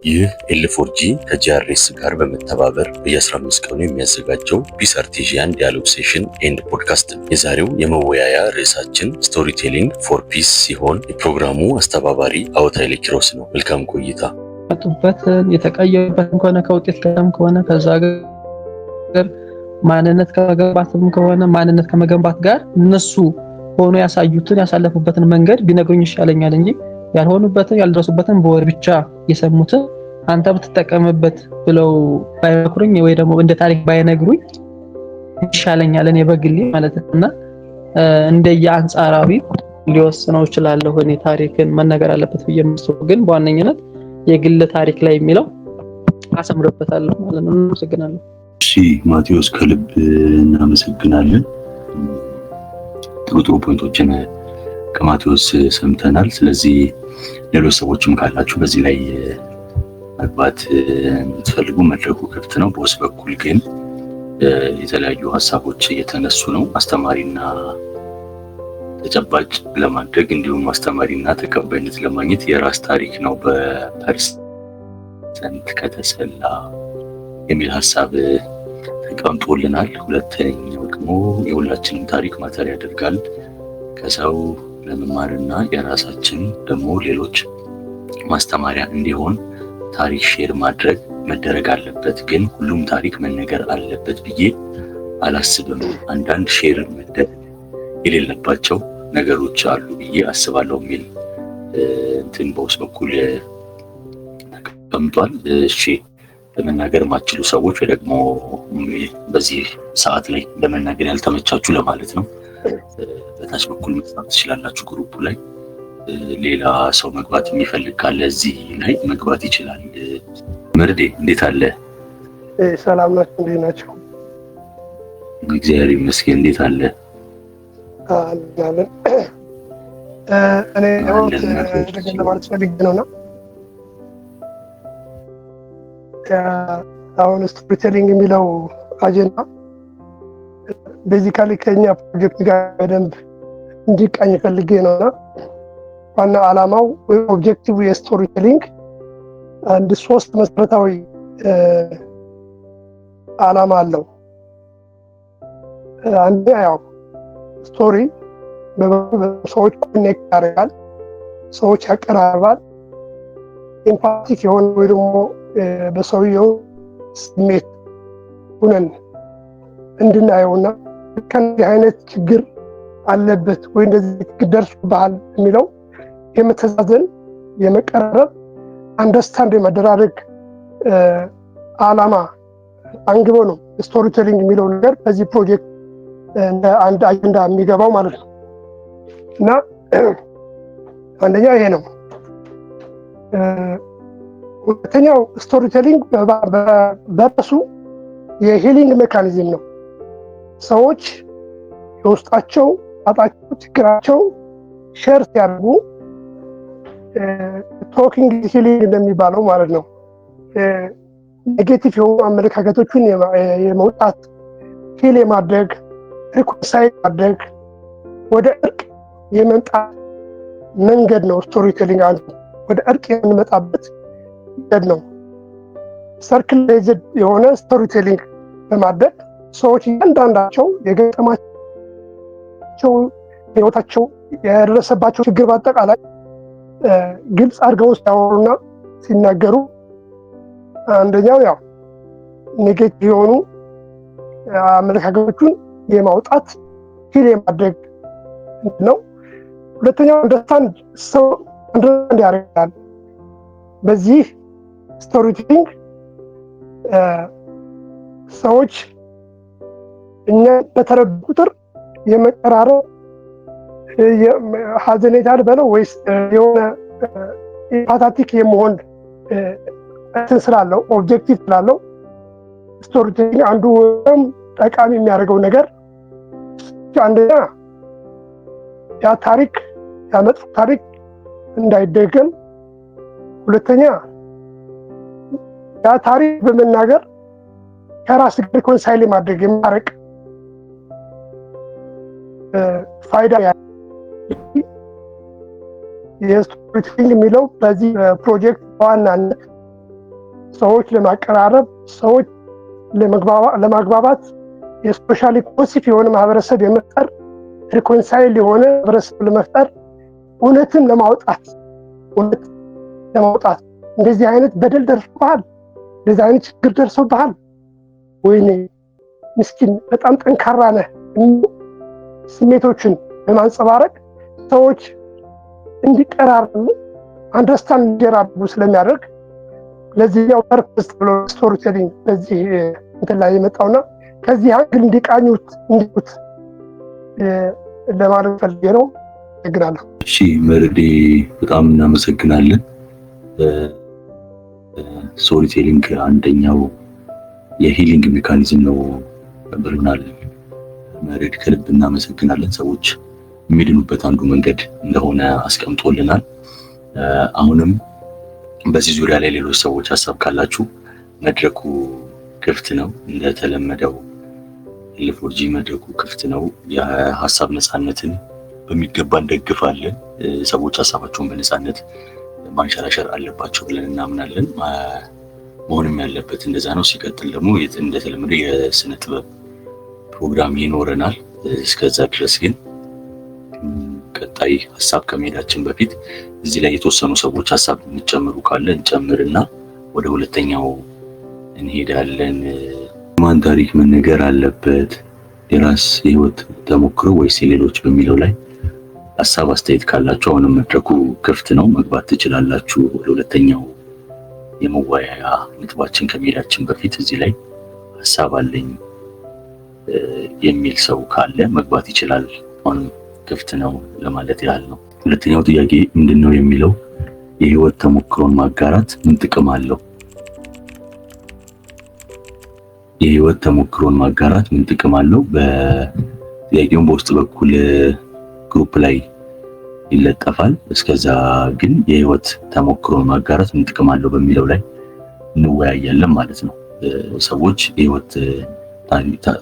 ይህ ኤል4ጂ ከጂአርኤስ ጋር በመተባበር በየ15 ቀኑ የሚያዘጋጀው ፒስ አርቲዥያን ዲያሎግ ሴሽን ኤንድ ፖድካስት ነው። የዛሬው የመወያያ ርዕሳችን ስቶሪ ቴሊንግ ፎር ፒስ ሲሆን የፕሮግራሙ አስተባባሪ አወታይሌ ኪሮስ ነው። መልካም ቆይታ። የተቀየሩበትን ከሆነ ከውጤት ጋርም ከሆነ ከዛ ጋር ማንነት ከመገንባትም ከሆነ ማንነት ከመገንባት ጋር እነሱ ሆኖ ያሳዩትን ያሳለፉበትን መንገድ ቢነግሩኝ ይሻለኛል እንጂ ያልሆኑበትን ያልደረሱበትን በወር ብቻ የሰሙትን አንተ ብትጠቀምበት ብለው ባይመክሩኝ ወይ ደግሞ እንደ ታሪክ ባይነግሩኝ ይሻለኛል እኔ በግሌ ማለት ነውና እንደየ አንጻራዊ ሊወስነው ይችላል። እኔ ታሪክን መነገር አለበት ብዬ የምስበው ግን በዋነኝነት የግል ታሪክ ላይ የሚለው አሰምርበታለሁ ማለት ነው። አመሰግናለሁ። እሺ ማቴዎስ ከልብ እናመሰግናለን። ጥሩ ፖይንቶችን ከማቴዎስ ሰምተናል። ስለዚህ ሌሎች ሰዎችም ካላችሁ በዚህ ላይ መግባት የምትፈልጉ መድረኩ ክፍት ነው። በውስጥ በኩል ግን የተለያዩ ሀሳቦች እየተነሱ ነው። አስተማሪና ተጨባጭ ለማድረግ እንዲሁም አስተማሪና ተቀባይነት ለማግኘት የራስ ታሪክ ነው በፐርሰንት ከተሰላ የሚል ሀሳብ ተቀምጦልናል። ሁለተኛው ደግሞ የሁላችንም ታሪክ ማተር ያደርጋል ከሰው ለመማርና የራሳችን ደግሞ ሌሎች ማስተማሪያ እንዲሆን ታሪክ ሼር መደረግ አለበት። ግን ሁሉም ታሪክ መነገር አለበት ብዬ አላስብም። አንዳንድ ሼር መደረግ የሌለባቸው ነገሮች አሉ ብዬ አስባለሁ የሚል እንትን በውስጥ በኩል ተቀምጧል። እሺ ለመናገር የማትችሉ ሰዎች ወይ ደግሞ በዚህ ሰዓት ላይ ለመናገር ያልተመቻችሁ ለማለት ነው በታች በኩል መጻፍ ትችላላችሁ ግሩፑ ላይ። ሌላ ሰው መግባት የሚፈልግ ካለ እዚህ ላይ መግባት ይችላል። መርዴ እንዴት አለ? ሰላም ናችሁ? እንዴት ናችሁ? እግዚአብሔር ይመስገን። እንዴት አለ? አለን። እኔ ለማለት ፈልጌ ነውና አሁን ስቶሪ ቴሊንግ የሚለው አጀንዳ ቤዚካሊ ከኛ ፕሮጀክት ጋር በደንብ እንዲቃኝ ፈልጌ ነውና ዋና ዓላማው ወይም ኦብጀክቲቭ የስቶሪ ቴሊንግ አንድ 3 መሰረታዊ ዓላማ አለው። አንደኛ ያው ስቶሪ በሰዎች ኮኔክት ያደርጋል፣ ሰዎች ያቀራርባል፣ ኢምፓቲክ የሆነ ወይ ደግሞ በሰውየው ስሜት ሁነን እንድናየውና ከእንዲህ አይነት ችግር አለበት ወይ እንደዚህ ደርሶብሃል የሚለው የመተዛዘን የመቀራረብ አንደርስታንድ የመደራረግ ዓላማ አንግቦ ነው ስቶሪ ቴሊንግ የሚለው ነገር በዚህ ፕሮጀክት እንደ አንድ አጀንዳ የሚገባው ማለት ነው። እና አንደኛው ይሄ ነው። ሁለተኛው ስቶሪ ቴሊንግ በራሱ የሂሊንግ ሜካኒዝም ነው። ሰዎች የውስጣቸው አጣቸው ችግራቸው ሼር ሲያደርጉ ቶኪንግ ሂሊንግ እንደሚባለው ማለት ነው። ኔጌቲቭ የሆኑ አመለካከቶችን የመውጣት ሂል የማድረግ ሪኮንሳይል ማድረግ ወደ እርቅ የመምጣት መንገድ ነው። ስቶሪ ቴሊንግ አንዱ ወደ እርቅ የምንመጣበት መንገድ ነው። ሰርክል ቤዝድ የሆነ ስቶሪ ቴሊንግ በማድረግ ሰዎች እያንዳንዳቸው የገጠማቸው ህይወታቸው የደረሰባቸው ችግር በአጠቃላይ ግልጽ አድርገው ሲያወሩና ሲናገሩ አንደኛው ያው ኔጌቲቭ የሆኑ አመለካከቶችን የማውጣት ሂል የማድረግ ነው። ሁለተኛው አንደርስታንድ ያደርጋል። በዚህ ስቶሪ ቴሊንግ ሰዎች እኛ በተረዱ ቁጥር የመቀራረብ ሀዘኔታ በለው ወይስ የሆነ ኢምፓታቲክ የመሆን እንትን ስላለው ኦብጀክቲቭ ስላለው ስቶሪ ቴሊንግ አንዱ ጠቃሚ የሚያደርገው ነገር አንደኛ ያ ታሪክ ያመጥፎ ታሪክ እንዳይደገም፣ ሁለተኛ ያ ታሪክ በመናገር ከራስ ጋር ኮንሳይል ማድረግ የማረቅ ፋይዳ የስቶሪ ቴሊንግ የሚለው በዚህ ፕሮጀክት በዋናነት ሰዎች ለማቀራረብ፣ ሰዎች ለማግባባት የሶሻሊ ፖዚቲቭ የሆነ ማህበረሰብ የመፍጠር ሪኮንሳይል የሆነ ማህበረሰብ ለመፍጠር እውነትን ለማውጣት እንደዚህ አይነት በደል ደርሶብሃል፣ እንደዚህ አይነት ችግር ደርሶብሃል፣ ወይኔ ምስኪን በጣም ጠንካራ ነህ ስሜቶችን በማንጸባረቅ ሰዎች እንዲቀራረቡ አንደርስታንድ እንዲያደርጉ ስለሚያደርግ ለዚህኛው ፐርፐስ ብሎ ስቶሪ ቴሊንግ በዚህ እንትን ላይ የመጣውና ከዚህ አንግል እንዲቃኙት እንዲሁት ለማለት ፈልጌ ነው። አመሰግናለሁ። እሺ መርዴ በጣም እናመሰግናለን። ስቶሪ ቴሊንግ አንደኛው የሂሊንግ ሜካኒዝም ነው ብለናል። መርድ ከልብ እናመሰግናለን። ሰዎች የሚድኑበት አንዱ መንገድ እንደሆነ አስቀምጦልናል። አሁንም በዚህ ዙሪያ ላይ ሌሎች ሰዎች ሀሳብ ካላችሁ መድረኩ ክፍት ነው። እንደተለመደው ለፎርጂ መድረኩ ክፍት ነው። የሀሳብ ነፃነትን በሚገባ እንደግፋለን። ሰዎች ሀሳባቸውን በነፃነት ማንሸራሸር አለባቸው ብለን እናምናለን። መሆንም ያለበት እንደዛ ነው። ሲቀጥል ደግሞ እንደተለመደው የስነ ጥበብ ፕሮግራም ይኖረናል። እስከዛ ድረስ ግን ቀጣይ ሀሳብ ከመሄዳችን በፊት እዚህ ላይ የተወሰኑ ሰዎች ሀሳብ እንጨምሩ ካለ እንጨምርና ወደ ሁለተኛው እንሄዳለን። ማን ታሪክ መነገር አለበት? የራስ የህይወት ተሞክሮ ወይስ የሌሎች በሚለው ላይ ሀሳብ አስተያየት ካላችሁ አሁንም መድረኩ ክፍት ነው፣ መግባት ትችላላችሁ። ወደ ሁለተኛው የመወያያ ነጥባችን ከመሄዳችን በፊት እዚህ ላይ ሀሳብ አለኝ የሚል ሰው ካለ መግባት ይችላል። አሁንም ክፍት ነው ለማለት ያህል ነው። ሁለተኛው ጥያቄ ምንድነው የሚለው የህይወት ተሞክሮን ማጋራት ምን ጥቅም አለው? የህይወት ተሞክሮን ማጋራት ምን ጥቅም አለው? በጥያቄውን በውስጥ በኩል ግሩፕ ላይ ይለጠፋል። እስከዛ ግን የህይወት ተሞክሮን ማጋራት ምን ጥቅም አለው በሚለው ላይ እንወያያለን ማለት ነው። ሰዎች የህይወት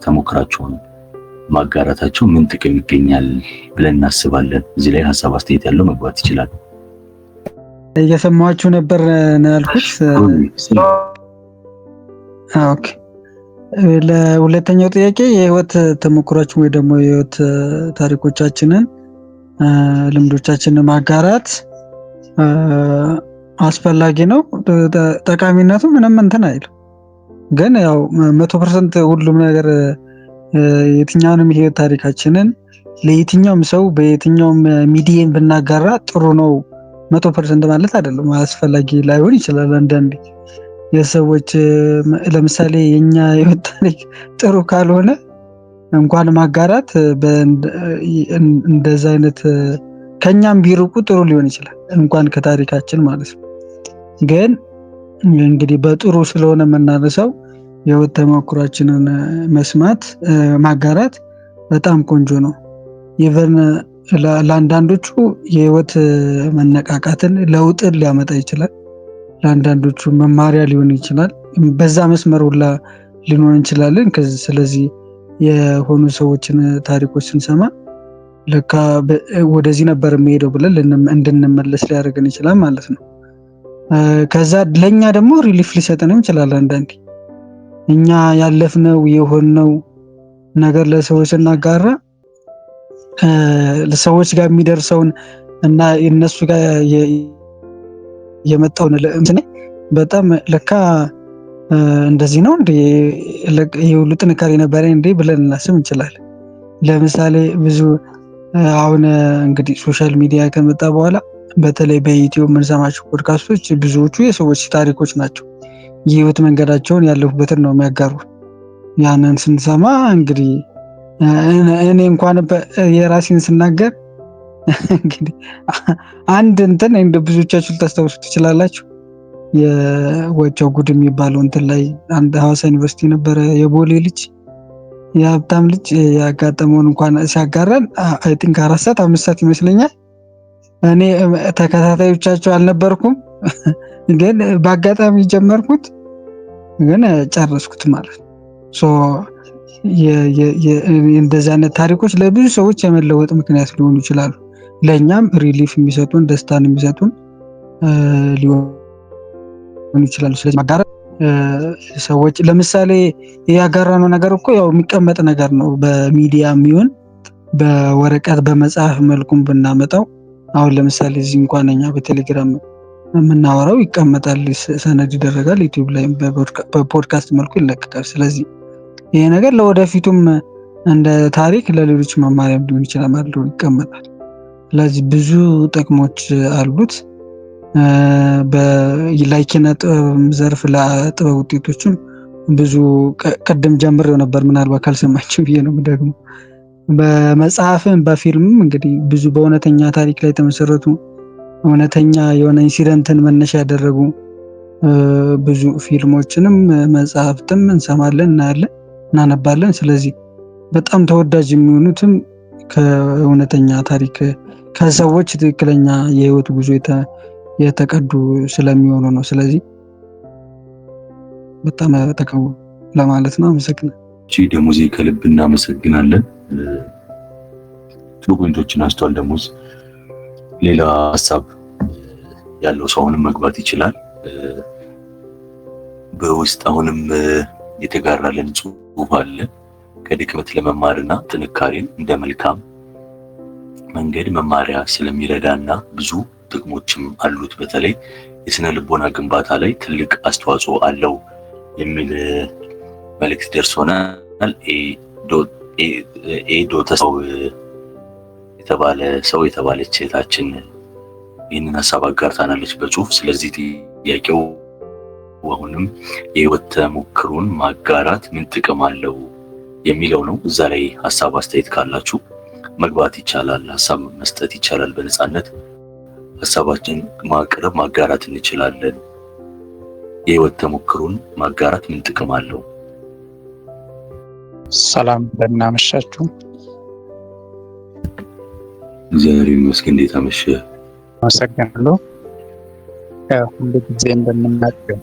ተሞክራቸውን ማጋራታቸው ምን ጥቅም ይገኛል ብለን እናስባለን? እዚህ ላይ ሀሳብ አስተያየት ያለው መግባት ይችላል። እየሰማችሁ ነበር ነው ያልኩት። ኦኬ። ለሁለተኛው ጥያቄ የህይወት ተሞክሯችን ወይ ደግሞ የህይወት ታሪኮቻችንን ልምዶቻችንን ማጋራት አስፈላጊ ነው። ጠቃሚነቱ ምንም እንትን አይልም። ግን ያው 100% ሁሉም ነገር የትኛውንም የህይወት ታሪካችንን ለየትኛውም ሰው በየትኛውም ሚዲየም ብናጋራ ጥሩ ነው 100% ማለት አይደለም። አስፈላጊ ላይሆን ይችላል። አንዳንዴ የሰዎች ለምሳሌ የኛ የህይወት ታሪክ ጥሩ ካልሆነ እንኳን ማጋራት እንደዛ አይነት ከኛም ቢርቁ ጥሩ ሊሆን ይችላል፣ እንኳን ከታሪካችን ማለት ነው። ግን እንግዲህ በጥሩ ስለሆነ የምናነሳው የህይወት ተሞክሯችንን መስማት ማጋራት በጣም ቆንጆ ነው። ኢቨን ለአንዳንዶቹ የህይወት መነቃቃትን ለውጥን ሊያመጣ ይችላል። ለአንዳንዶቹ መማሪያ ሊሆን ይችላል። በዛ መስመር ሁላ ሊሆን እንችላለን። ስለዚህ የሆኑ ሰዎችን ታሪኮች ስንሰማ ለካ ወደዚህ ነበር የሚሄደው ብለን እንድንመለስ ሊያደርገን ይችላል ማለት ነው። ከዛ ለኛ ደግሞ ሪሊፍ ሊሰጠንም ይችላል። አንዳንዴ እኛ ያለፍነው የሆነው ነገር ለሰዎች እናጋራ ለሰዎች ጋር የሚደርሰውን እና እነሱ ጋር የመጣውን ለእንትን በጣም ለካ እንደዚህ ነው እንዴ የሁሉ ጥንካሬ ነበር እንዴ ብለን እናስብ እንችላለን። ለምሳሌ ብዙ አሁን እንግዲህ ሶሻል ሚዲያ ከመጣ በኋላ በተለይ በዩቲዩብ የምንሰማቸው ፖድካስቶች ብዙዎቹ የሰዎች ታሪኮች ናቸው። የህይወት መንገዳቸውን ያለፉበትን ነው የሚያጋሩ። ያንን ስንሰማ እንግዲህ እኔ እንኳን የራሴን ስናገር እንግዲህ አንድ እንትን እንደ ብዙዎቻችሁ ልታስታውሱ ትችላላችሁ። የወቸው ጉድ የሚባለው እንትን ላይ አንድ ሐዋሳ ዩኒቨርሲቲ ነበረ የቦሌ ልጅ የሀብታም ልጅ ያጋጠመውን እንኳን ሲያጋራን አይ ቲንክ 4 ሰዓት 5 ሰዓት ይመስለኛል። እኔ ተከታታዮቻቸው አልነበርኩም፣ ግን በአጋጣሚ ጀመርኩት ግን ጨረስኩት ማለት ነው። እንደዚህ አይነት ታሪኮች ለብዙ ሰዎች የመለወጥ ምክንያት ሊሆኑ ይችላሉ። ለኛም ሪሊፍ የሚሰጡን ደስታን የሚሰጡን ሊሆኑ ይችላሉ። ስለዚህ ማጋራት ሰዎች ለምሳሌ ያጋራነው ነገር እኮ ያው የሚቀመጥ ነገር ነው። በሚዲያ የሚሆን በወረቀት በመጽሐፍ መልኩም ብናመጣው አሁን ለምሳሌ እዚህ እንኳን እኛ በቴሌግራም የምናወራው ይቀመጣል፣ ሰነድ ይደረጋል፣ ዩቲዩብ ላይ በፖድካስት መልኩ ይለቀቃል። ስለዚህ ይሄ ነገር ለወደፊቱም እንደ ታሪክ ለሌሎች መማሪያም ሊሆን ይችላል ማለት ነው፣ ይቀመጣል። ስለዚህ ብዙ ጥቅሞች አሉት። በላይኪነ ጥበብ ዘርፍ ለጥበብ ውጤቶችም ብዙ ቀደም ጀምሬው ነበር፣ ምናልባት ካልሰማችሁ ብዬ ነው ደግሞ በመጽሐፍም በፊልምም እንግዲህ ብዙ በእውነተኛ ታሪክ ላይ የተመሰረቱ እውነተኛ የሆነ ኢንሲደንትን መነሻ ያደረጉ ብዙ ፊልሞችንም መጽሐፍትም እንሰማለን፣ እናያለን፣ እናነባለን። ስለዚህ በጣም ተወዳጅ የሚሆኑትም ከእውነተኛ ታሪክ ከሰዎች ትክክለኛ የህይወት ጉዞ የተቀዱ ስለሚሆኑ ነው። ስለዚህ በጣም ተጠቀሙ ለማለት ነው። አመሰግናለሁ። ደሞዝ ከልብ እናመሰግናለን። ጥሩ ፖይንቶችን አንስቷል ደሞዝ። ሌላ ሀሳብ ያለው ሰው አሁንም መግባት ይችላል። በውስጥ አሁንም የተጋራለን ጽሑፍ አለ። ከድክመት ለመማርና ጥንካሬን እንደ መልካም መንገድ መማሪያ ስለሚረዳና ብዙ ጥቅሞችም አሉት። በተለይ የስነ ልቦና ግንባታ ላይ ትልቅ አስተዋጽኦ አለው የሚል መልእክት ደርሶናል። ኤዶተሰው የተባለ ሰው የተባለች እህታችን ይህንን ሀሳብ አጋርታናለች በጽሁፍ። ስለዚህ ጥያቄው አሁንም የህይወት ተሞክሮን ማጋራት ምን ጥቅም አለው የሚለው ነው። እዛ ላይ ሀሳብ አስተያየት ካላችሁ መግባት ይቻላል፣ ሀሳብ መስጠት ይቻላል። በነፃነት ሀሳባችን ማቅረብ ማጋራት እንችላለን። የህይወት ተሞክሮን ማጋራት ምን ጥቅም አለው? ሰላም እንደምናመሻችሁ። እግዚአብሔር ይመስገን። እንዴት አመሸህ? አመሰግናለሁ። ሁሉ ጊዜ እንደምናውቀው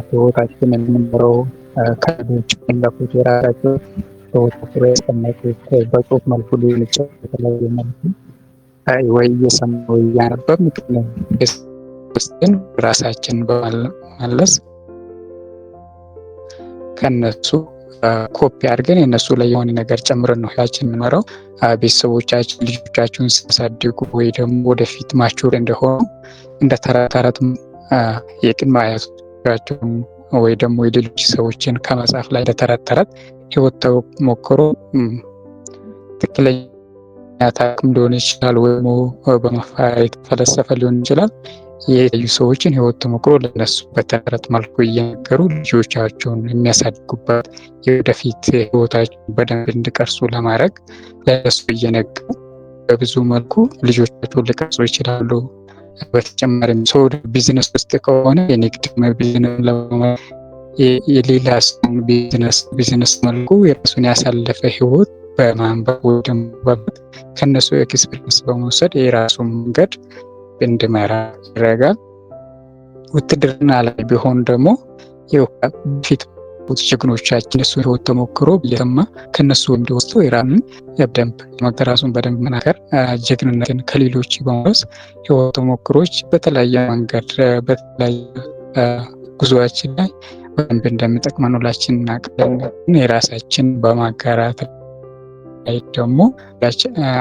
ህይወታችን የምንኖረው ከሌሎች ፍላጎት የራሳቸው ተወጥሮ ያስቀመጡት በጽሁፍ መልኩ ሊሆን ይችላል፣ በተለያየ መልኩ ወይ እየሰማን ወይ እያነበብን ግን ራሳችን በመመለስ ከነሱ ኮፒ አድርገን የነሱ ላይ የሆነ ነገር ጨምረን ነው ህይወታችን የምንመራው። ቤተሰቦቻችን ልጆቻችሁን ሲያሳድጉ ወይ ደግሞ ወደፊት ማቹር እንደሆኑ እንደ ተረት የቅድመ አያቶቻቸውን ወይ ደግሞ የሌሎች ሰዎችን ከመጽሐፍ ላይ እንደተረት ህይወት ተሞክሮ ትክክለኛ ታሪክም ሊሆን ይችላል፣ ወይም በመፋሪያ የተፈለሰፈ ሊሆን ይችላል። የተለያዩ ሰዎችን ህይወት ተሞክሮ ለነሱ በተረት መልኩ እየነገሩ ልጆቻቸውን የሚያሳድጉበት የወደፊት ህይወታቸውን በደንብ እንዲቀርጹ ለማድረግ ለነሱ እየነገሩ በብዙ መልኩ ልጆቻቸውን ሊቀርጹ ይችላሉ። በተጨማሪም ሰው ቢዝነስ ውስጥ ከሆነ የንግድ ቢዝነስ የሌላ ሰውን ቢዝነስ መልኩ የራሱን ያሳለፈ ህይወት በማንበብ ወይ ደግሞ ከነሱ ኤክስፒሪየንስ በመውሰድ የራሱ መንገድ እንዲመራ ይረጋል። ውትድርና ላይ ቢሆን ደግሞ በፊት ጀግኖቻችን እሱ ህይወት ተሞክሮ እየሰማ ከነሱ እንዲወስዱ የራሱን ራሱን በደንብ መናገር ጀግንነትን ከሌሎች በመውሰድ ህይወት ተሞክሮች በተለያየ መንገድ በተለያየ ጉዞአችን ላይ በደንብ እንደሚጠቅመን ሁላችንም እናውቃለን። የራሳችን በማጋራት ላይ ደግሞ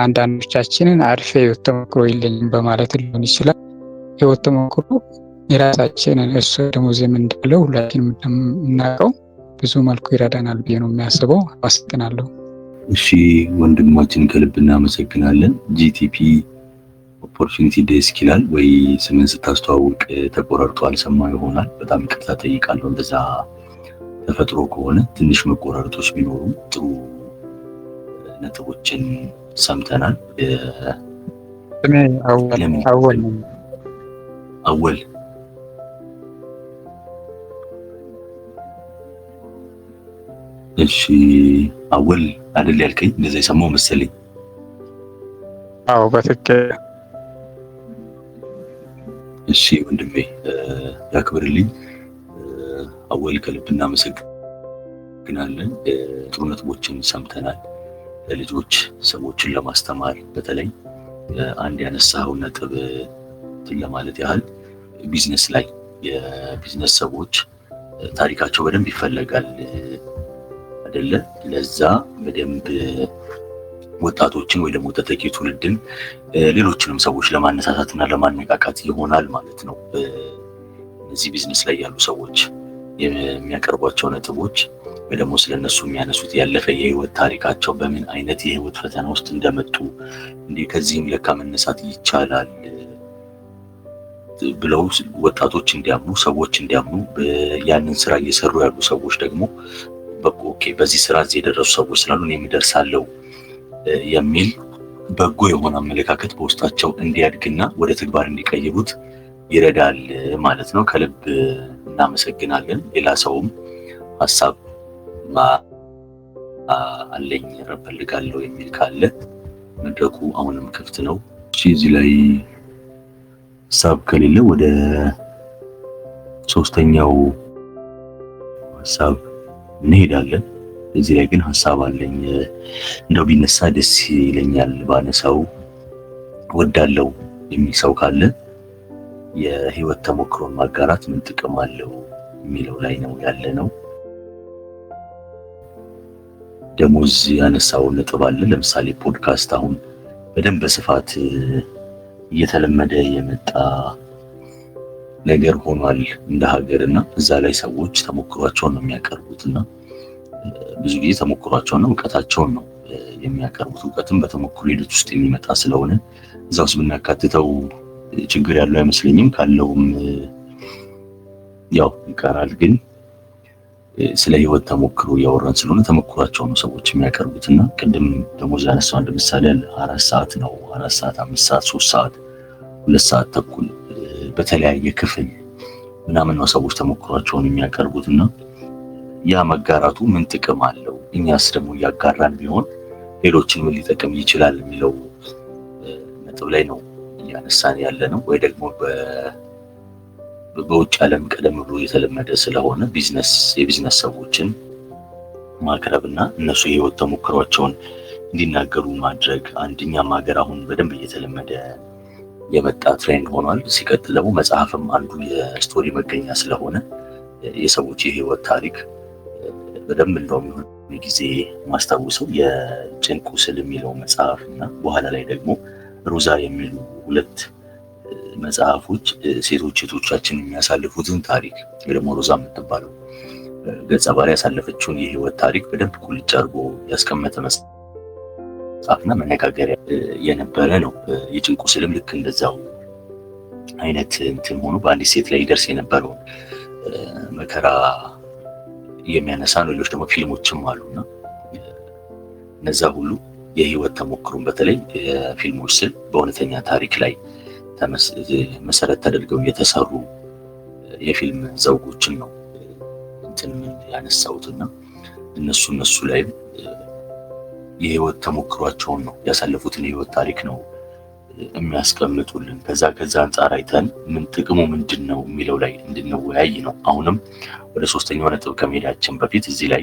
አንዳንዶቻችንን አሪፍ ህይወት ተሞክሮ የለኝም በማለት ሊሆን ይችላል። ህይወት ተሞክሮ የራሳችንን እሱ ደሞዝም እንዳለው ሁላችንም እንደምናውቀው ብዙ መልኩ ይረዳናል ብዬ ነው የሚያስበው። አመሰግናለሁ። እሺ ወንድማችን ከልብ እናመሰግናለን። ጂቲፒ ኦፖርቹኒቲ ዴስክ ይላል ወይ ስምን ስታስተዋውቅ ተቆራርጦ አልሰማ ይሆናል። በጣም ይቅርታ ጠይቃለሁ። እንደዛ ተፈጥሮ ከሆነ ትንሽ መቆራረጦች ቢኖሩ ጥሩ ነጥቦችን ሰምተናል። አወል እሺ አወል አይደል ያልከኝ? እንደዛ የሰማው መሰለኝ። አዎ በትክክል። እሺ ወንድሜ ያክብርልኝ። አወል ከልብ እናመሰግናለን። ጥሩ ነጥቦችን ሰምተናል። ለልጆች ሰዎችን ለማስተማር በተለይ አንድ ያነሳው ነጥብ ለማለት ያህል ቢዝነስ ላይ የቢዝነስ ሰዎች ታሪካቸው በደንብ ይፈለጋል አይደለ? ለዛ በደንብ ወጣቶችን ወይ ደግሞ ተተኪ ትውልድን ሌሎችንም ሰዎች ለማነሳሳትና ለማነቃቃት ይሆናል ማለት ነው። እነዚህ ቢዝነስ ላይ ያሉ ሰዎች የሚያቀርቧቸው ነጥቦች ወይ ደግሞ ስለነሱ የሚያነሱት ያለፈ የህይወት ታሪካቸው በምን አይነት የህይወት ፈተና ውስጥ እንደመጡ እንዴ ከዚህም ለካ መነሳት ይቻላል ብለው ወጣቶች እንዲያምኑ፣ ሰዎች እንዲያምኑ፣ ያንን ስራ እየሰሩ ያሉ ሰዎች ደግሞ በቃ ኦኬ በዚህ ስራ እዚህ የደረሱ ሰዎች ስላሉ እኔም እደርሳለሁ የሚል በጎ የሆነ አመለካከት በውስጣቸው እንዲያድግና ወደ ተግባር እንዲቀይሩት ይረዳል ማለት ነው። ከልብ እናመሰግናለን። ሌላ ሰውም ሀሳብ አለኝ እፈልጋለሁ የሚል ካለ መድረኩ አሁንም ክፍት ነው። እዚህ ላይ ሀሳብ ከሌለ ወደ ሶስተኛው ሀሳብ እንሄዳለን። እዚህ ላይ ግን ሀሳብ አለኝ እንደው ቢነሳ ደስ ይለኛል ባነሳው ወዳለው የሚል ሰው ካለ የህይወት ተሞክሮን ማጋራት ምን ጥቅም አለው የሚለው ላይ ነው ያለ ነው። ደሞዝ ያነሳው ነጥብ አለ። ለምሳሌ ፖድካስት አሁን በደንብ በስፋት እየተለመደ የመጣ ነገር ሆኗል እንደ ሀገርና እዛ ላይ ሰዎች ተሞክሯቸውን ነው የሚያቀርቡትና ብዙ ጊዜ ተሞክሯቸውን ነው እውቀታቸውን ነው የሚያቀርቡት። እውቀትም በተሞክሮ ሂደት ውስጥ የሚመጣ ስለሆነ እዛ ውስጥ ብናካትተው ችግር ያለው አይመስለኝም። ካለውም ያው ይቀራል። ግን ስለ ህይወት ተሞክሮ ያወራን ስለሆነ ተሞክሯቸው ነው ሰዎች የሚያቀርቡትና ቅድም ደሞዝ ያነሳው አንድ ምሳሌ አለ። 4 ሰዓት ነው 4 ሰዓት 5 ሰዓት 3 ሰዓት 2 ሰዓት ተኩል በተለያየ ክፍል ምናምን ነው ሰዎች ተሞክሯቸውን የሚያቀርቡትና ያ መጋራቱ ምን ጥቅም አለው? እኛስ ደግሞ እያጋራን ቢሆን ሌሎችን ምን ሊጠቅም ይችላል የሚለው ነጥብ ላይ ነው እያነሳን ያለ ነው። ወይ ደግሞ በውጭ ዓለም ቀደም ብሎ የተለመደ ስለሆነ የቢዝነስ ሰዎችን ማቅረብና እነሱ የህይወት ተሞክሯቸውን እንዲናገሩ ማድረግ አንደኛም ሀገር አሁን በደንብ እየተለመደ የመጣ ትሬንድ ሆኗል። ሲቀጥል ደግሞ መጽሐፍም አንዱ የስቶሪ መገኛ ስለሆነ የሰዎች የህይወት ታሪክ በደንብ እንደውም ጊዜ ማስታወሰው የጭንቁ ስል የሚለው መጽሐፍ እና በኋላ ላይ ደግሞ ሩዛ የሚሉ 2 መጽሐፎች ሴቶች እህቶቻችን የሚያሳልፉትን ታሪክ ወይ ደግሞ ሩዛ የምትባለው ገጸ ባህሪ ያሳለፈችውን የህይወት ታሪክ በደንብ ቁልጭ አድርጎ ያስቀመጠ መጽሐፍና መነጋገሪያ የነበረ ነው። የጭንቁ ስልም ልክ እንደዛው አይነት እንትን ሆኖ በአንዲት ሴት ላይ ይደርስ የነበረውን መከራ የሚያነሳ ነው። ሌሎች ደግሞ ፊልሞችም አሉና እነዛ ሁሉ የህይወት ተሞክሮን በተለይ ፊልሞች ስል በእውነተኛ ታሪክ ላይ መሰረት ተደርገው የተሰሩ የፊልም ዘውጎችን ነው እንትን ያነሳሁትና እነሱ ላይ የህይወት ተሞክሯቸውን ነው ያሳለፉትን የህይወት ታሪክ ነው የሚያስቀምጡልን። ከዛ አንጻር አይተን ምን ጥቅሙ ምንድነው የሚለው ላይ እንድንወያይ ነው። አሁንም ወደ ሶስተኛው ነጥብ ከመሄዳችን በፊት እዚህ ላይ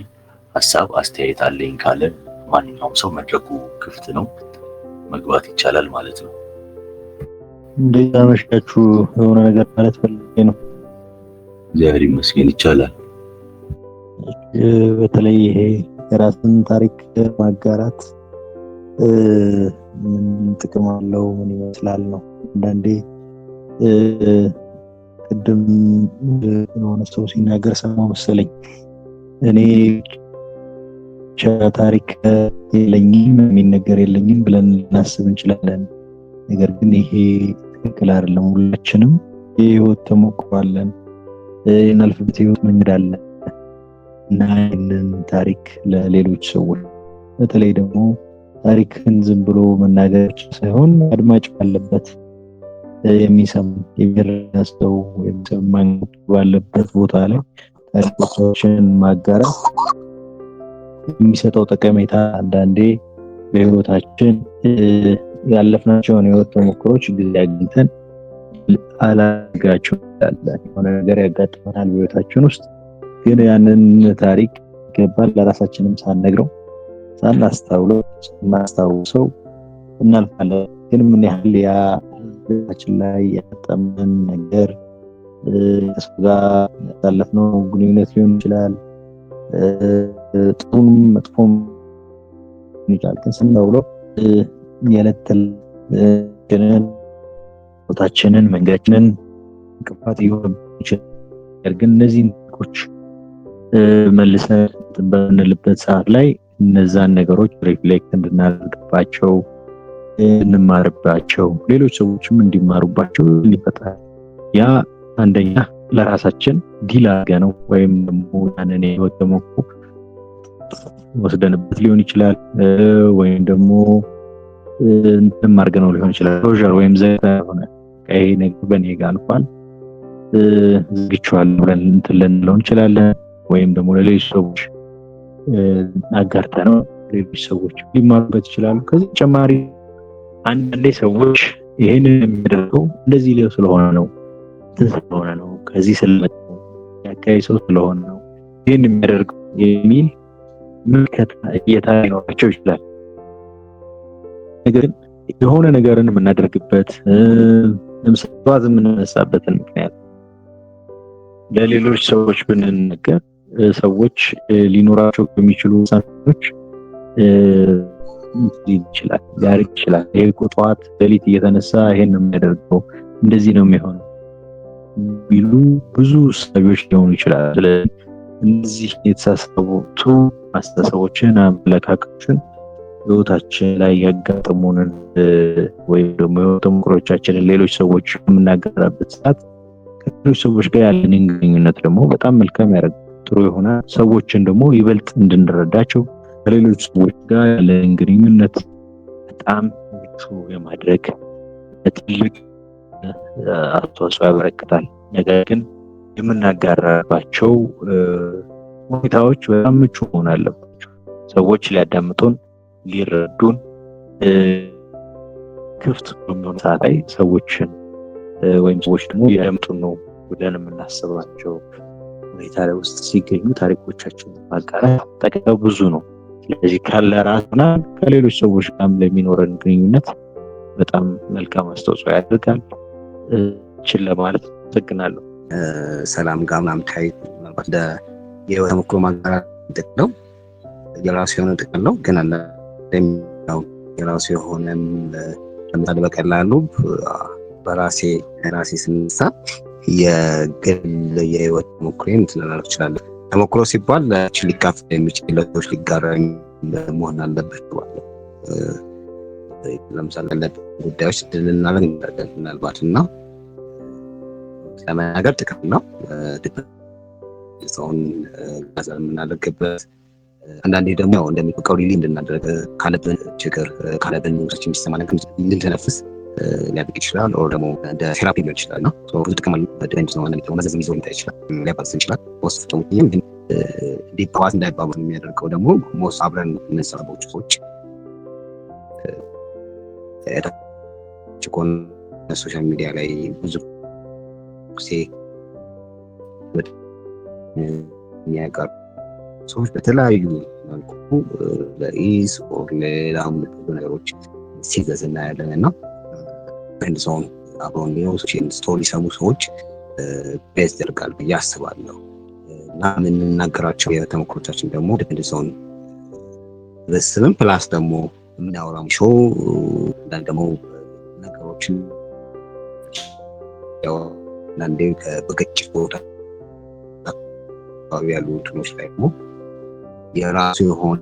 ሀሳብ አስተያየት አለኝ ካለ ማንኛውም ሰው መድረኩ ክፍት ነው፣ መግባት ይቻላል ማለት ነው። እንደዛ መሽካችሁ የሆነ ነገር ማለት ፈልጌ ነው። እግዚአብሔር ይመስገን ይቻላል። በተለይ ይሄ የራስን ታሪክ ማጋራት ምን ጥቅም አለው? ምን ይመስላል ነው። አንዳንዴ ቅድም የሆነ ሰው ሲናገር ሰማሁ መሰለኝ እኔ ታሪክ የለኝም የሚነገር የለኝም ብለን ልናስብ እንችላለን። ነገር ግን ይሄ ትክክል አይደለም። ሁላችንም የህይወት ተሞክሮ አለን፣ የናልፍበት ህይወት መንገድ አለ እና ይህንን ታሪክ ለሌሎች ሰዎች በተለይ ደግሞ ታሪክን ዝም ብሎ መናገር ሳይሆን አድማጭ ባለበት የሚሰማ የሚረዳው የሚሰማን ባለበት ቦታ ላይ ታሪኮችን ማጋራት የሚሰጠው ጠቀሜታ አንዳንዴ በህይወታችን ያለፍናቸውን ህይወት ተሞክሮች ጊዜ አግኝተን አላጋቸው የሆነ ነገር ያጋጥመናል በህይወታችን ውስጥ ግን ያንን ታሪክ ይገባል ለራሳችንም ሳንነግረው ሳናስተውለው ሳናስታውሰው እናልፋለን። ግን ምን ያህል ያ ህይወታችን ላይ ያጋጠመን ነገር ከሰው ጋር ያሳለፍነው ግንኙነት ሊሆን ይችላል። ጥሩም መጥፎም ይችላል። ግን ስናውለው የዕለት ተዕለት ቦታችንን መንገዳችንን እንቅፋት ይሆን ይችላል። ግን እነዚህ ነገሮች መልሰን በምንልበት ሰዓት ላይ እነዛን ነገሮች ሪፍሌክት እንድናደርግባቸው እንማርባቸው ሌሎች ሰዎችም እንዲማሩባቸው ይፈጥራል። ያ አንደኛ ለራሳችን ዲል አድርገነው ወይም ደግሞ ያንን ህይወት ተሞክሮ ወስደንበት ሊሆን ይችላል ወይም ደግሞ እንትን አድርገነው ሊሆን ይችላል። ክሎዥር ወይም ዘግታ ሆነ ይሄ ነገር በእኔ ጋር አልፏል ዝግቻለሁ ብለን እንትን ልንለው እንችላለን። ወይም ደግሞ ለሌሎች ሰዎች አጋርተነው ሌሎች ሰዎች ሊማሩበት ይችላሉ። ከዚህ ተጨማሪ አንዳንዴ ሰዎች ይሄንን የሚያደርገው እንደዚህ ሊሆን ስለሆነ ነው ከዚህ ስለመጣ ያካይ ሰው ስለሆነ ነው ይሄን የሚያደርገው የሚል ምልከታ እየታየናቸው ይችላል። ነገር ግን የሆነ ነገርን የምናደርግበት ለምሳሌ የምንነሳበትን ምክንያት ለሌሎች ሰዎች ብንነገር ሰዎች ሊኖራቸው የሚችሉ ሳንቶች ይችላል ያርቅ ይችላል። ይሄ ቁጥዋት ሌሊት እየተነሳ ይሄን ነው የሚያደርገው እንደዚህ ነው የሚሆነው ቢሉ ብዙ ሰዎች ሊሆኑ ይችላል። ስለዚህ እነዚህ የተሳሰቡት አስተሳሰቦችን አመለካከቶችን ህይወታችን ላይ ያጋጠሙንን ወይም ደግሞ ተሞክሮቻችንን ሌሎች ሰዎች የምናጋራበት ሰዓት ከሌሎች ሰዎች ጋር ያለንን ግንኙነት ደግሞ በጣም መልካም ያደርጋል። ጥሩ የሆነ ሰዎችን ደግሞ ይበልጥ እንድንረዳቸው ከሌሎች ሰዎች ጋር ያለንን ግንኙነት በጣም ምቹ የማድረግ ትልቅ አስተዋጽኦ ያበረክታል። ነገር ግን የምናጋራባቸው ሁኔታዎች በጣም ምቹ መሆን አለባቸው። ሰዎች ሊያዳምጡን ሊረዱን ክፍት በሚሆን ሰዓት ላይ ሰዎችን ወይም ሰዎች ደግሞ ያዳምጡን ነው ብለን የምናስባቸው ሁኔታ ላይ ውስጥ ሲገኙ ታሪኮቻችንን ማጋራት ጠቀሜታው ብዙ ነው። ስለዚህ ካለራስና ከሌሎች ሰዎች ጋር ለሚኖረን ግንኙነት በጣም መልካም አስተዋጽኦ ያደርጋል። ለማለት አመሰግናለሁ። ሰላም ጋር ምናምን ምናልባት የህይወት ተሞክሮ ማጋራት ጥቅም ነው፣ የራሱ የሆነ ጥቅም ነው። ግን አለ የራሱ የሆነም ለምሳሌ በቀላሉ በራሴ ስንሳ የግል የህይወት ተሞክሮን ልናደርግ ይችላል። ተሞክሮ ሲባል ሊካፈል የሚችል ለሰዎች ሊጋራ መሆን አለበት ማለት ነው። ለምሳሌ ጉዳዮች ልናደርግ እንችላለን ምናልባት እና ለመናገር ጥቅም ነው። ሰውን ጋር የምናደርግበት አንዳንዴ ደግሞ ያው እንደሚፈቀው ሪሊ እንድናደርግ ካለብን ችግር ካለብን ውስጥ የሚሰማ ነገር እንድንተነፍስ ሊያደርግ ይችላል። ኦር ደግሞ እንደ ቴራፒ ሊሆን ይችላል ነው ብዙ ጥቅም አለው። በደንብ ነው ማለት ነው። መዘዝ ይዞ ሊታይ ይችላል ሊያባብስ ይችላል። ወስፍ ደግሞ ግን ዲፓዋስ እንዳይባባስ የሚያደርገው ደግሞ ሞስ አብረን የምንሰራቸው ሰዎች ጭቆን ሶሻል ሚዲያ ላይ ብዙ ጊዜ የሚያቀርቡ ሰዎች በተለያዩ መልኩ ለኢዝ ኦር ሌላም ነገሮች ሲገዝ እናያለን እና አንድ ሰው አብረው የሚኖሩ ስቶሪ ሰሙ ሰዎች ቤዝ ያደርጋል ብዬ አስባለሁ። እና የምንናገራቸው የተሞክሮቻችን ደግሞ አንድ ሰውን በስምም ፕላስ ደግሞ የምናወራው ሾው እንዳን ደግሞ ነገሮችን ያው አንዴ በግጭት ቦታ ያሉ እንትኖች ላይ ደግሞ የራሱ የሆነ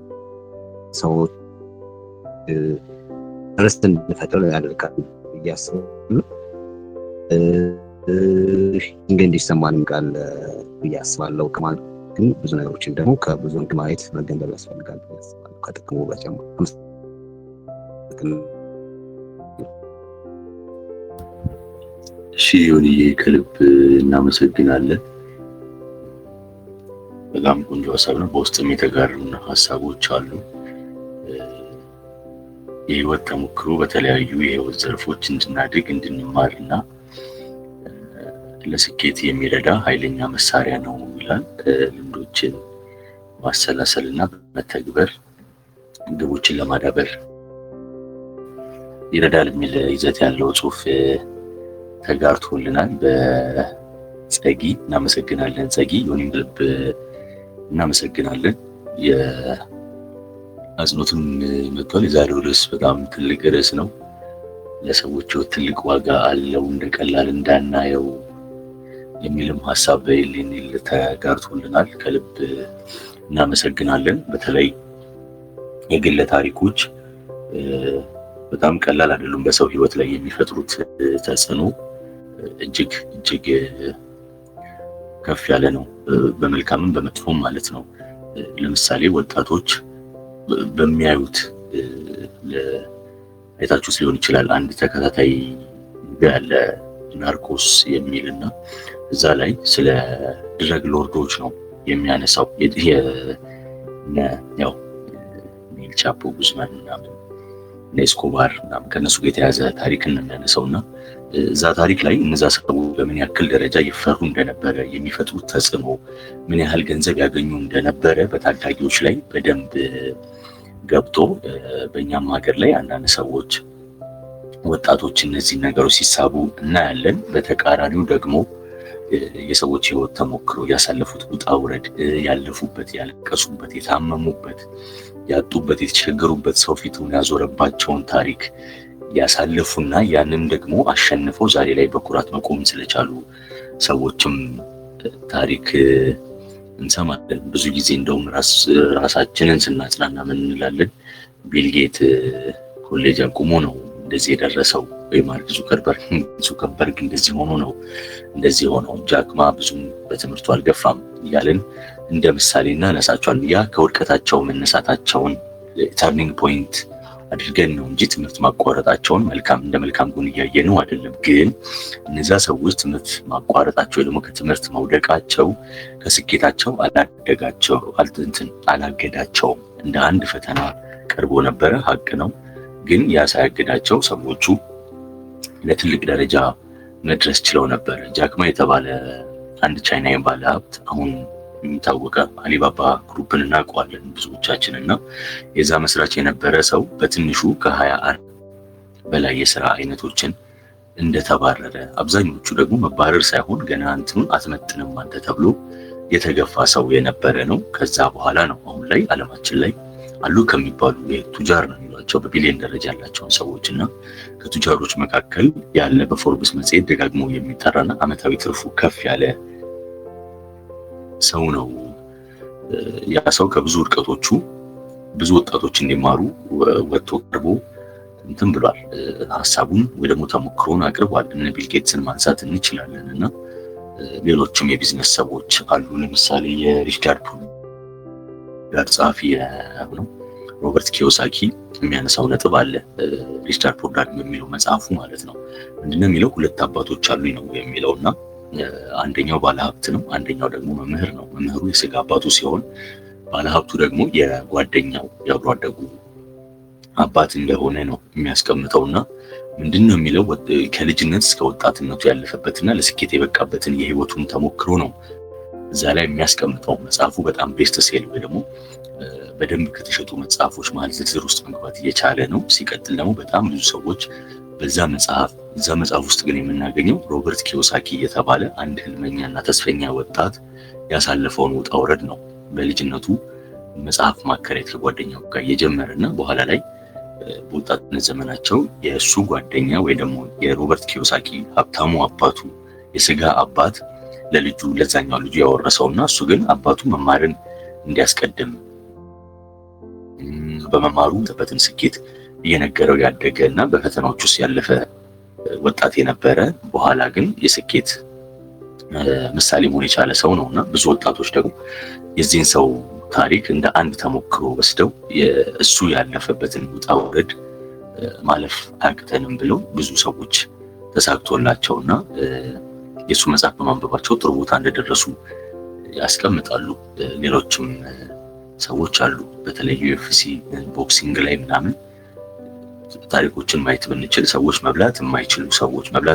ሰዎች ርስት እንድንፈጥር ያደርጋል ብዬ አስባለሁ። እንግዲህ እንዲሰማንም ቃል ብዬ አስባለሁ። ከማለት ግን ብዙ ነገሮችን ደግሞ ከብዙ ማየት መገንዘብ ያስፈልጋል ብዬ አስባለሁ። ከጥቅሙ በተጨማሪ እሺ ዮኒዬ ከልብ እናመሰግናለን። በጣም ቆንጆ ሀሳብ ነው። በውስጥም የተጋሩና ሀሳቦች አሉ። የህይወት ተሞክሮ በተለያዩ የህይወት ዘርፎች እንድናድግ እንድንማርና ለስኬት የሚረዳ ኃይለኛ መሳሪያ ነው ይላል። ልምዶችን ማሰላሰልና መተግበር ግቦችን ለማዳበር ይረዳል የሚል ይዘት ያለው ጽሁፍ ተጋርቶልናል ጸጊ እናመሰግናለን። ጸጊ ዮኒም ልብ እናመሰግናለን። የአጽኖትም መጥቷል። የዛሬው ርዕስ በጣም ትልቅ ርዕስ ነው። ለሰዎች ትልቅ ዋጋ አለው እንደቀላል እንዳናየው የሚልም ሀሳብ በኢሊኒል ተጋርቶልናል። ከልብ እናመሰግናለን። በተለይ የግለ ታሪኮች በጣም ቀላል አይደሉም። በሰው ህይወት ላይ የሚፈጥሩት ተጽዕኖ እጅግ ከፍ ያለ ነው፣ በመልካምም በመጥፎም ማለት ነው። ለምሳሌ ወጣቶች በሚያዩት አይታችሁት ሊሆን ይችላል። አንድ ተከታታይ ያለ ናርኮስ የሚልና እዛ ላይ ስለ ድረግ ሎርዶች ነው የሚያነሳው። ያው ኔል ቻፖ ጉዝማን ምናምን ኤስኮባር ምናምን ከነሱ ጋር የተያዘ ታሪክን ነው የሚያነሳውና እዛ ታሪክ ላይ እነዛ ሰዎች በምን ያክል ደረጃ ይፈሩ እንደነበረ፣ የሚፈጥሩት ተጽዕኖ ምን ያህል ገንዘብ ያገኙ እንደነበረ በታዳጊዎች ላይ በደንብ ገብቶ በእኛም ሀገር ላይ አንዳንድ ሰዎች ወጣቶች እነዚህ ነገሮች ሲሳቡ እናያለን። በተቃራኒው ደግሞ የሰዎች ህይወት ተሞክሮ ያሳለፉት ውጣ ውረድ፣ ያለፉበት፣ ያለቀሱበት፣ የታመሙበት፣ ያጡበት፣ የተቸገሩበት፣ ሰው ፊቱን ያዞረባቸውን ታሪክ ያሳለፉና ያንን ደግሞ አሸንፈው ዛሬ ላይ በኩራት መቆም ስለቻሉ ሰዎችም ታሪክ እንሰማለን። ብዙ ጊዜ እንደውም ራሳችንን ስናጽናና ምን እንላለን? ቢልጌት ኮሌጅ አቁሞ ነው እንደዚህ የደረሰው፣ ወይ ማርክ ዙከርበርግ እንደዚህ ሆኖ ነው እንደዚህ ሆነው፣ ጃክማ ብዙም በትምህርቱ አልገፋም እያለን እንደ ምሳሌ እናነሳቸዋለን። ያ ከውድቀታቸው መነሳታቸውን ተርኒንግ ፖይንት አድርገን ነው እንጂ ትምህርት ማቋረጣቸውን እንደ መልካም ጎን እያየነው አይደለም። ግን እነዛ ሰዎች ትምህርት ማቋረጣቸው ደግሞ ከትምህርት መውደቃቸው ከስኬታቸው አላገዳቸውም። እንደ አንድ ፈተና ቀርቦ ነበረ፣ ሀቅ ነው። ግን ያ ሳያገዳቸው ሰዎቹ ለትልቅ ደረጃ መድረስ ችለው ነበር። ጃክማ የተባለ አንድ ቻይናዊ ባለ ሀብት አሁን የሚታወቀ አሊባባ ግሩፕን እናውቀዋለን ብዙዎቻችን እና የዛ መስራች የነበረ ሰው በትንሹ ከ24 በላይ የስራ አይነቶችን እንደተባረረ፣ አብዛኞቹ ደግሞ መባረር ሳይሆን ገና እንትኑን አትመጥንም አንተ ተብሎ የተገፋ ሰው የነበረ ነው። ከዛ በኋላ ነው አሁን ላይ ዓለማችን ላይ አሉ ከሚባሉ ቱጃር ነው የሚሏቸው በቢሊዮን ደረጃ ያላቸውን ሰዎች እና ከቱጃሮች መካከል ያለ በፎርብስ መጽሔት ደጋግሞ የሚጠራና አመታዊ ትርፉ ከፍ ያለ ሰው ነው። ያ ሰው ከብዙ ውድቀቶቹ ብዙ ወጣቶች እንዲማሩ ወጥቶ ቀርቦ እንትን ብሏል። ሀሳቡን ወይ ደግሞ ተሞክሮን አቅርቧል። እነ ቢል ጌትስን ማንሳት እንችላለን እና ሌሎችም የቢዝነስ ሰዎች አሉ። ለምሳሌ የሪቻርድ ጋር ጸሐፊ ነው ሮበርት ኪዮሳኪ የሚያነሳው ነጥብ አለ። ሪቻርድ ፕሮዳክት የሚለው መጽሐፉ ማለት ነው። ምንድነው የሚለው? ሁለት አባቶች አሉኝ ነው የሚለውና አንደኛው ባለሀብት ነው፣ አንደኛው ደግሞ መምህር ነው። መምህሩ የስጋ አባቱ ሲሆን ባለሀብቱ ደግሞ የጓደኛው የአብሮ አደጉ አባት እንደሆነ ነው የሚያስቀምጠውና ምንድነው የሚለው? ከልጅነት እስከ ወጣትነቱ ያለፈበትና ለስኬት የበቃበትን የህይወቱን ተሞክሮ ነው እዛ ላይ የሚያስቀምጠው። መጽሐፉ በጣም ቤስት ሴል ወይ ደግሞ በደንብ ከተሸጡ መጽሐፎች መሀል ዝርዝር ውስጥ መግባት እየቻለ ነው። ሲቀጥል ደግሞ በጣም ብዙ ሰዎች እዛ መጽሐፍ ውስጥ ግን የምናገኘው ሮበርት ኪዮሳኪ የተባለ አንድ ህልመኛና ተስፈኛ ወጣት ያሳለፈውን ውጣ ውረድ ነው። በልጅነቱ መጽሐፍ ማከራየት ከጓደኛው ጋር የጀመረና በኋላ ላይ በወጣትነት ዘመናቸው የእሱ ጓደኛ ወይ ደግሞ የሮበርት ኪዮሳኪ ሀብታሙ አባቱ የስጋ አባት ለልጁ ለዛኛው ልጁ ያወረሰውና እሱ ግን አባቱ መማርን እንዲያስቀድም በመማሩ ተበትን ስኬት እየነገረው ያደገ እና በፈተናዎች ውስጥ ያለፈ ወጣት የነበረ በኋላ ግን የስኬት ምሳሌ መሆን የቻለ ሰው ነውና ብዙ ወጣቶች ደግሞ የዚህን ሰው ታሪክ እንደ አንድ ተሞክሮ ወስደው እሱ ያለፈበትን ውጣ ውረድ ማለፍ አያቅተንም ብለው ብዙ ሰዎች ተሳክቶላቸውና የሱ መጽሐፍ በማንበባቸው ጥሩ ቦታ እንደደረሱ ያስቀምጣሉ። ሌሎችም ሰዎች አሉ። በተለይ UFC ቦክሲንግ ላይ ምናምን ታሪኮችን ማየት ብንችል ሰዎች መብላት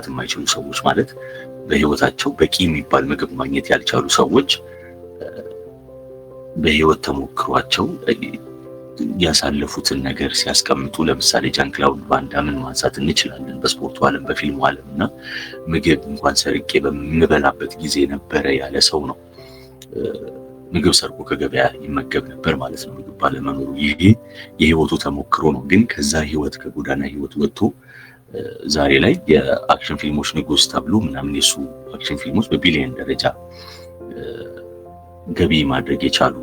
የማይችሉ ሰዎች ማለት በህይወታቸው በቂ የሚባል ምግብ ማግኘት ያልቻሉ ሰዎች በህይወት ተሞክሯቸው ያሳለፉትን ነገር ሲያስቀምጡ ለምሳሌ ጃን ክላውድ ቫን ዳምን ማንሳት እንችላለን። በስፖርቱ ዓለም በፊልሙ ዓለም እና ምግብ እንኳን ሰርቄ በምበላበት ጊዜ ነበረ ያለ ሰው ነው። ምግብ ሰርቆ ከገበያ ይመገብ ነበር ማለት ነው፣ ምግብ ባለመኖሩ። ይሄ የህይወቱ ተሞክሮ ነው። ግን ከዛ ህይወት ከጎዳና ህይወት ወጥቶ ዛሬ ላይ የአክሽን ፊልሞች ንጉስ ተብሎ ምናምን የሱ አክሽን ፊልሞች በቢሊየን ደረጃ ገቢ ማድረግ የቻሉ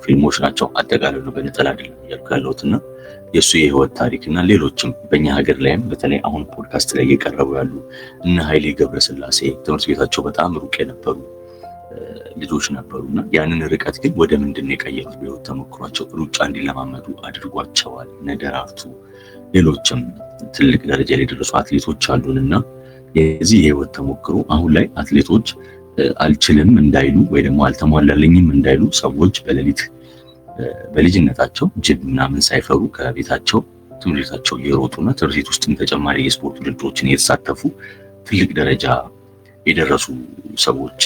ፊልሞች ናቸው። አጠቃላይ ነው፣ በነጠላ አይደለም እያልኩ ያለሁትና የሱ የህይወት ታሪክና ሌሎችም በእኛ ሀገር ላይም በተለይ አሁን ፖድካስት ላይ እየቀረቡ ያሉ እነ ኃይሌ ገብረስላሴ ትምህርት ቤታቸው በጣም ሩቅ የነበሩ ልጆች ነበሩና ያንን ርቀት ግን ወደ ምንድን ነው የቀየሩት? በህይወት ተሞክሯቸው ሩጫ እንዲለማመዱ አድርጓቸዋል። ነደራርቱ ሌሎችም ትልቅ ደረጃ ላይ የደረሱ አትሌቶች አሉንና የዚህ የህይወት ተሞክሮ አሁን ላይ አትሌቶች አልችልም እንዳይሉ ወይ ደግሞ አልተሟላለኝም እንዳይሉ ሰዎች በሌሊት በልጅነታቸው ጅብ ምናምን ሳይፈሩ ከቤታቸው ትምህርታቸው እየሮጡና ትምህርት ቤት ውስጥም ተጨማሪ የስፖርት ውድድሮችን እየተሳተፉ ትልቅ ደረጃ የደረሱ ሰዎች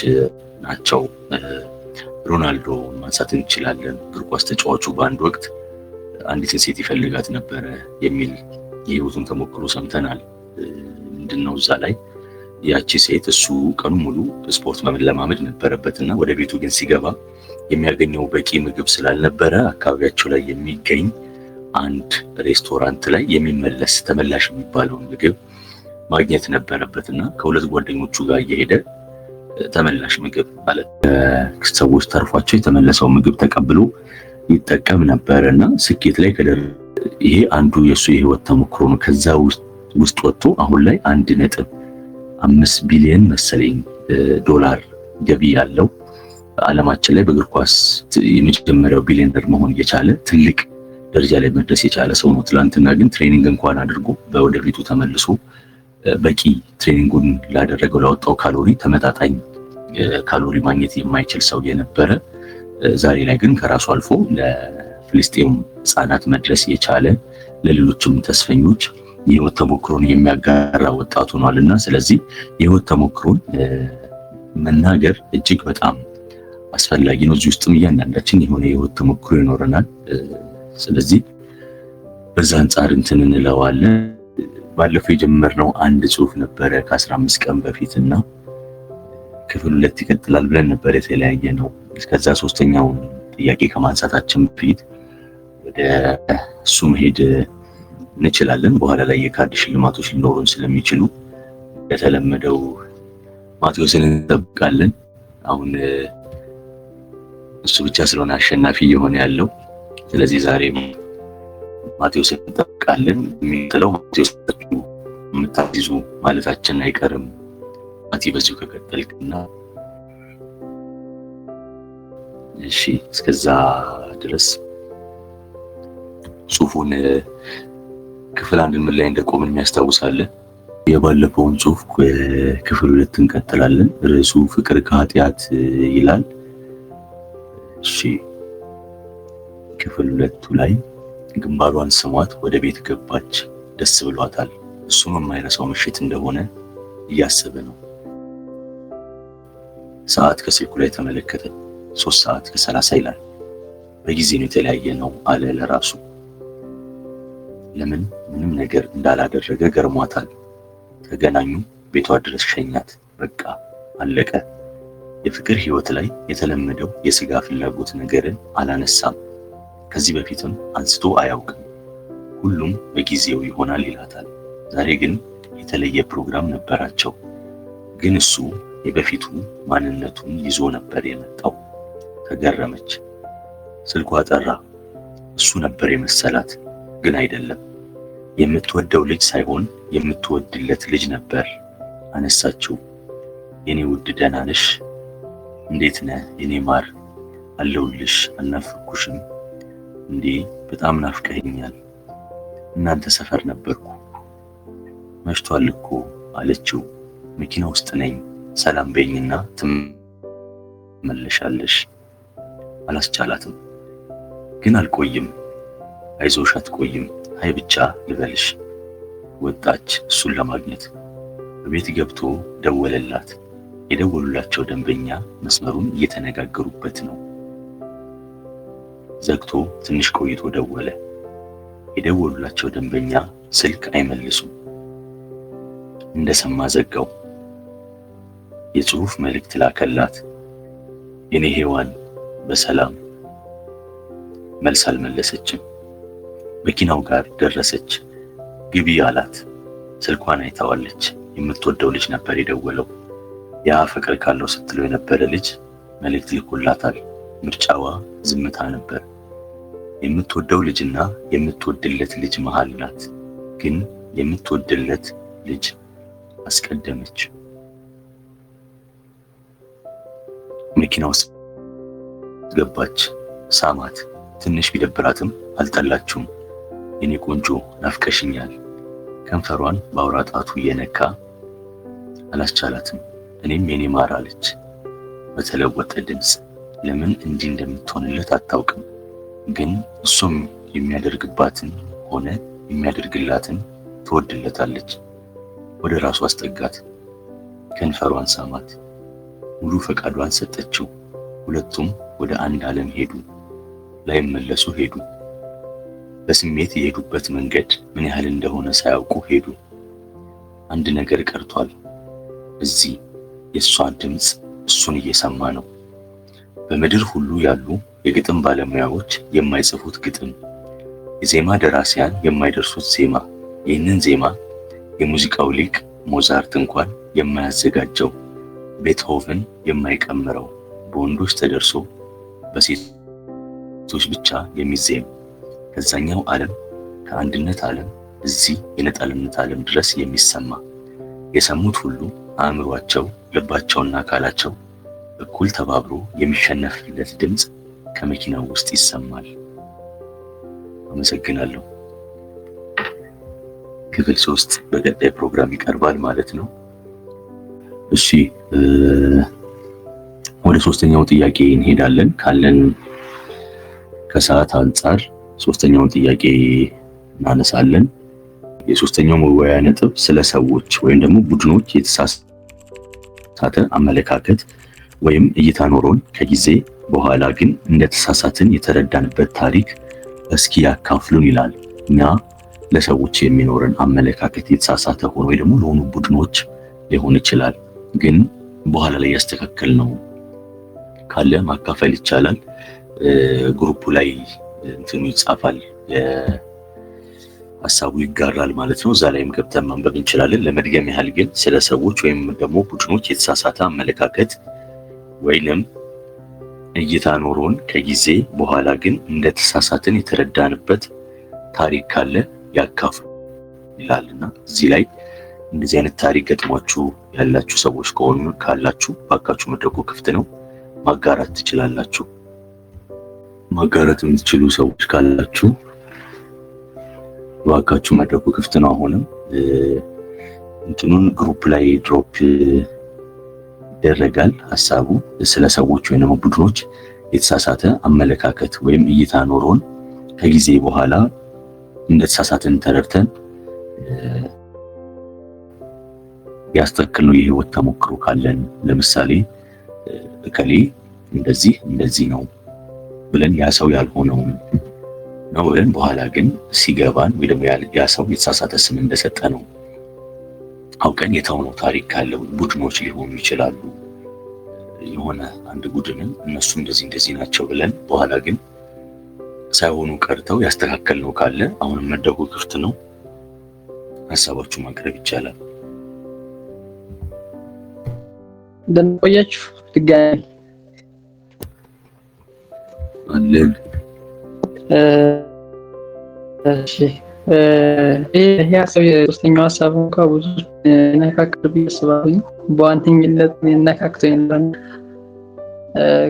ናቸው። ሮናልዶ ማንሳት እንችላለን። እግር ኳስ ተጫዋቹ በአንድ ወቅት አንዲትን ሴት ይፈልጋት ነበረ የሚል የህይወቱን ተሞክሮ ሰምተናል። ምንድነው እዛ ላይ ያቺ ሴት እሱ ቀኑ ሙሉ ስፖርት መለማመድ ነበረበትና ወደ ቤቱ ግን ሲገባ የሚያገኘው በቂ ምግብ ስላልነበረ አካባቢያቸው ላይ የሚገኝ አንድ ሬስቶራንት ላይ የሚመለስ ተመላሽ የሚባለው ምግብ ማግኘት ነበረበትና ከሁለት ጓደኞቹ ጋር እየሄደ ተመላሽ ምግብ ማለት ሰዎች ተርፏቸው የተመለሰው ምግብ ተቀብሎ ይጠቀም ነበርና ስኬት ላይ ይሄ አንዱ የሱ የህይወት ተሞክሮ ነው። ከዛ ውስጥ ወጥቶ አሁን ላይ 1.5 ቢሊዮን መሰለኝ ዶላር ገቢ ያለው ዓለማችን ላይ በእግር ኳስ የመጀመሪያው ቢሊዮነር መሆን የቻለ ትልቅ ደረጃ ላይ መድረስ የቻለ ሰው ነው። ትላንትና ግን ትሬኒንግ እንኳን አድርጎ ወደ ቤቱ ተመልሶ በቂ ትሬኒንጉን ላደረገው ላወጣው ካሎሪ ተመጣጣኝ ካሎሪ ማግኘት የማይችል ሰው የነበረ ዛሬ ላይ ግን ከራሱ አልፎ ለፍልስጤም ህፃናት መድረስ የቻለ ለሌሎችም ተስፈኞች የህይወት ተሞክሮን የሚያጋራ ወጣት ሆኗልና ስለዚህ የህይወት ተሞክሮን መናገር እጅግ በጣም አስፈላጊ ነው። እዚህ ውስጥም እያንዳንዳችን የሆነ የህይወት ተሞክሮ ይኖረናል። ስለዚህ በዛ አንጻር እንትን እንለዋለን። ባለፈው የጀመርነው አንድ ጽሁፍ ነበረ ከ15 ቀን በፊትና ክፍል 2 ይቀጥላል ብለን ነበር የተለያየ ነው። እስከዛ ሶስተኛው ጥያቄ ከማንሳታችን በፊት ወደ እሱ መሄድ እንችላለን። በኋላ ላይ የካርድ ሽልማቶች ሊኖሩን ስለሚችሉ የተለመደው ማቴዎስን እንጠብቃለን። አሁን እሱ ብቻ ስለሆነ አሸናፊ የሆነ ያለው ስለዚህ ዛሬ ማቴዎስን እንጠብቃለን። የሚጥለው ማቴዎስ የምታዚዙ ማለታችን አይቀርም። ማቲ በዚሁ ከቀጠልክና እሺ እስከዛ ድረስ ጽሁፉን ክፍል 1 ምን ላይ እንደቆምን የሚያስታውሳለን። የባለፈውን ጽሁፍ ክፍል 2 እንቀጥላለን። ርዕሱ ፍቅር ከኃጢአት ይላል። እሺ ክፍል 2 ላይ ግንባሯን ስሟት ወደ ቤት ገባች፣ ደስ ብሏታል። እሱም የማይረሳው ምሽት እንደሆነ እያሰበ ነው። ሰዓት ከስልኩ ላይ ተመለከተ። 3 ሰዓት ከ30 ይላል። በጊዜ ነው የተለያየ ነው አለ ለራሱ። ለምን ምንም ነገር እንዳላደረገ ገርሟታል። ተገናኙ፣ ቤቷ ድረስ ሸኛት። በቃ አለቀ። የፍቅር ህይወት ላይ የተለመደው የስጋ ፍላጎት ነገርን አላነሳም። ከዚህ በፊትም አንስቶ አያውቅም። ሁሉም በጊዜው ይሆናል ይላታል። ዛሬ ግን የተለየ ፕሮግራም ነበራቸው። ግን እሱ የበፊቱ ማንነቱን ይዞ ነበር የመጣው። ተገረመች። ስልኳ ጠራ። እሱ ነበር የመሰላት፣ ግን አይደለም። የምትወደው ልጅ ሳይሆን የምትወድለት ልጅ ነበር። አነሳችው። የኔ ውድ ደህና ነሽ? እንዴት ነህ የኔ ማር? አለሁልሽ። አልናፈኩሽም እንዴ? በጣም ናፍቀኸኛል። እናንተ ሰፈር ነበርኩ። መሽቷል እኮ አለችው። መኪና ውስጥ ነኝ። ሰላም በይኝና ትመለሻለሽ። አላስቻላትም። ግን አልቆይም። አይዞሽ አትቆይም። አይ ብቻ ልበልሽ። ወጣች እሱን ለማግኘት። በቤት ገብቶ ደወለላት። የደወሉላቸው ደንበኛ መስመሩን እየተነጋገሩበት ነው። ዘግቶ ትንሽ ቆይቶ ደወለ። የደወሉላቸው ደንበኛ ስልክ አይመልሱም። እንደሰማ ዘጋው። የጽሑፍ መልእክት ላከላት። የኔ ሔዋን በሰላም። መልስ አልመለሰችም። መኪናው ጋር ደረሰች። ግቢ አላት። ስልኳን አይታዋለች። የምትወደው ልጅ ነበር የደወለው። ያ ፍቅር ካለው ስትለው የነበረ ልጅ መልእክት ልኮላታል። ምርጫዋ ዝምታ ነበር። የምትወደው ልጅና የምትወድለት ልጅ መሃል ናት። ግን የምትወድለት ልጅ አስቀደመች። መኪና ውስጥ ገባች። ሳማት። ትንሽ ቢደብራትም አልጠላችውም። የኔ ቆንጆ ናፍቀሽኛል። ከንፈሯን በአውራ ጣቱ እየነካ አላስቻላትም። እኔም የኔ ማር አለች በተለወጠ ድምፅ። ለምን እንዲህ እንደምትሆንለት አታውቅም። ግን እሱም የሚያደርግባትን ሆነ የሚያደርግላትን ትወድለታለች። ወደ ራሱ አስጠጋት። ከንፈሯን ሳማት። ሙሉ ፈቃዷን ሰጠችው። ሁለቱም ወደ አንድ ዓለም ሄዱ። ላይመለሱ ሄዱ። በስሜት የሄዱበት መንገድ ምን ያህል እንደሆነ ሳያውቁ ሄዱ። አንድ ነገር ቀርቷል። እዚህ የእሷ ድምፅ እሱን እየሰማ ነው። በምድር ሁሉ ያሉ የግጥም ባለሙያዎች የማይጽፉት ግጥም፣ የዜማ ደራሲያን የማይደርሱት ዜማ፣ ይህንን ዜማ የሙዚቃው ሊቅ ሞዛርት እንኳን የማያዘጋጀው፣ ቤትሆቨን የማይቀምረው፣ በወንዶች ተደርሶ በሴቶች ብቻ የሚዜም፣ ከዛኛው ዓለም ከአንድነት ዓለም እዚህ የነጠልነት ዓለም ድረስ የሚሰማ፣ የሰሙት ሁሉ አእምሯቸው ልባቸውና አካላቸው እኩል ተባብሮ የሚሸነፍለት ድምፅ ከመኪናው ውስጥ ይሰማል። አመሰግናለሁ። ክፍል 3 በቀጣይ ፕሮግራም ይቀርባል ማለት ነው። እሺ ወደ ሶስተኛው ጥያቄ እንሄዳለን። ካለን ከሰዓት አንጻር ሶስተኛውን ጥያቄ እናነሳለን። የሶስተኛው መወያያ ነጥብ ስለ ሰዎች ወይም ደግሞ ቡድኖች የተሳሳተ አመለካከት ወይም እይታ ኖሮን ከጊዜ በኋላ ግን እንደተሳሳትን የተረዳንበት ታሪክ እስኪ ያካፍሉን ይላል። እኛ ለሰዎች የሚኖረን አመለካከት የተሳሳተ ሆኖ ወይ ደግሞ ለሆኑ ቡድኖች ሊሆን ይችላል፣ ግን በኋላ ላይ ያስተካከል ነው ካለ ማካፈል ይቻላል። ግሩፑ ላይ እንትኑ ይጻፋል፣ ሐሳቡ ይጋራል ማለት ነው። እዛ ላይም ገብተን ማንበብ እንችላለን። ለመድገም ያህል ግን ስለ ሰዎች ወይም ደግሞ ቡድኖች የተሳሳተ አመለካከት ወይንም እይታ ኖሮን ከጊዜ በኋላ ግን እንደተሳሳትን የተረዳንበት ታሪክ ካለ ያካፍሉ ይላልና እዚህ ላይ እንደዚህ አይነት ታሪክ ገጥሟችሁ ያላችሁ ሰዎች ከሆኑ ካላችሁ ባካችሁ መድረኩ ክፍት ነው፣ ማጋራት ትችላላችሁ። ማጋራት የምትችሉ ሰዎች ካላችሁ ባካችሁ መድረኩ ክፍት ነው። አሁንም እንትኑን ግሩፕ ላይ ድሮፕ ይደረጋል። ሐሳቡ ስለ ሰዎች ወይም ቡድኖች የተሳሳተ አመለካከት ወይም እይታ ኖሮን ከጊዜ በኋላ እንደተሳሳትን ተረድተን ያስተካከልነው የህይወት ተሞክሮ ካለን፣ ለምሳሌ እከሌ እንደዚህ ነው ብለን ያ ሰው ያልሆነው ነው ብለን በኋላ ግን ሲገባን ወይ ደግሞ ያ ሰው የተሳሳተ ስም እንደሰጠ ነው አውቀን የተውነው ታሪክ ካለው ቡድኖች ሊሆኑ ይችላሉ። የሆነ አንድ ቡድንን እነሱ እንደዚህ ናቸው ብለን በኋላ ግን ሳይሆኑ ቀርተው ያስተካከልነው ካለ አሁንም መድረኩ ክፍት ነው፣ ሐሳባችሁ ማቅረብ ይቻላል። እንደቆያችሁ ድጋሚ አለን። እሺ ይሄ ሀሳብ የሶስተኛው ሀሳብ እንኳን ብዙ ነካክቶ ቢያስባኝ በዋነኝነት ነካክቶ ይነራል።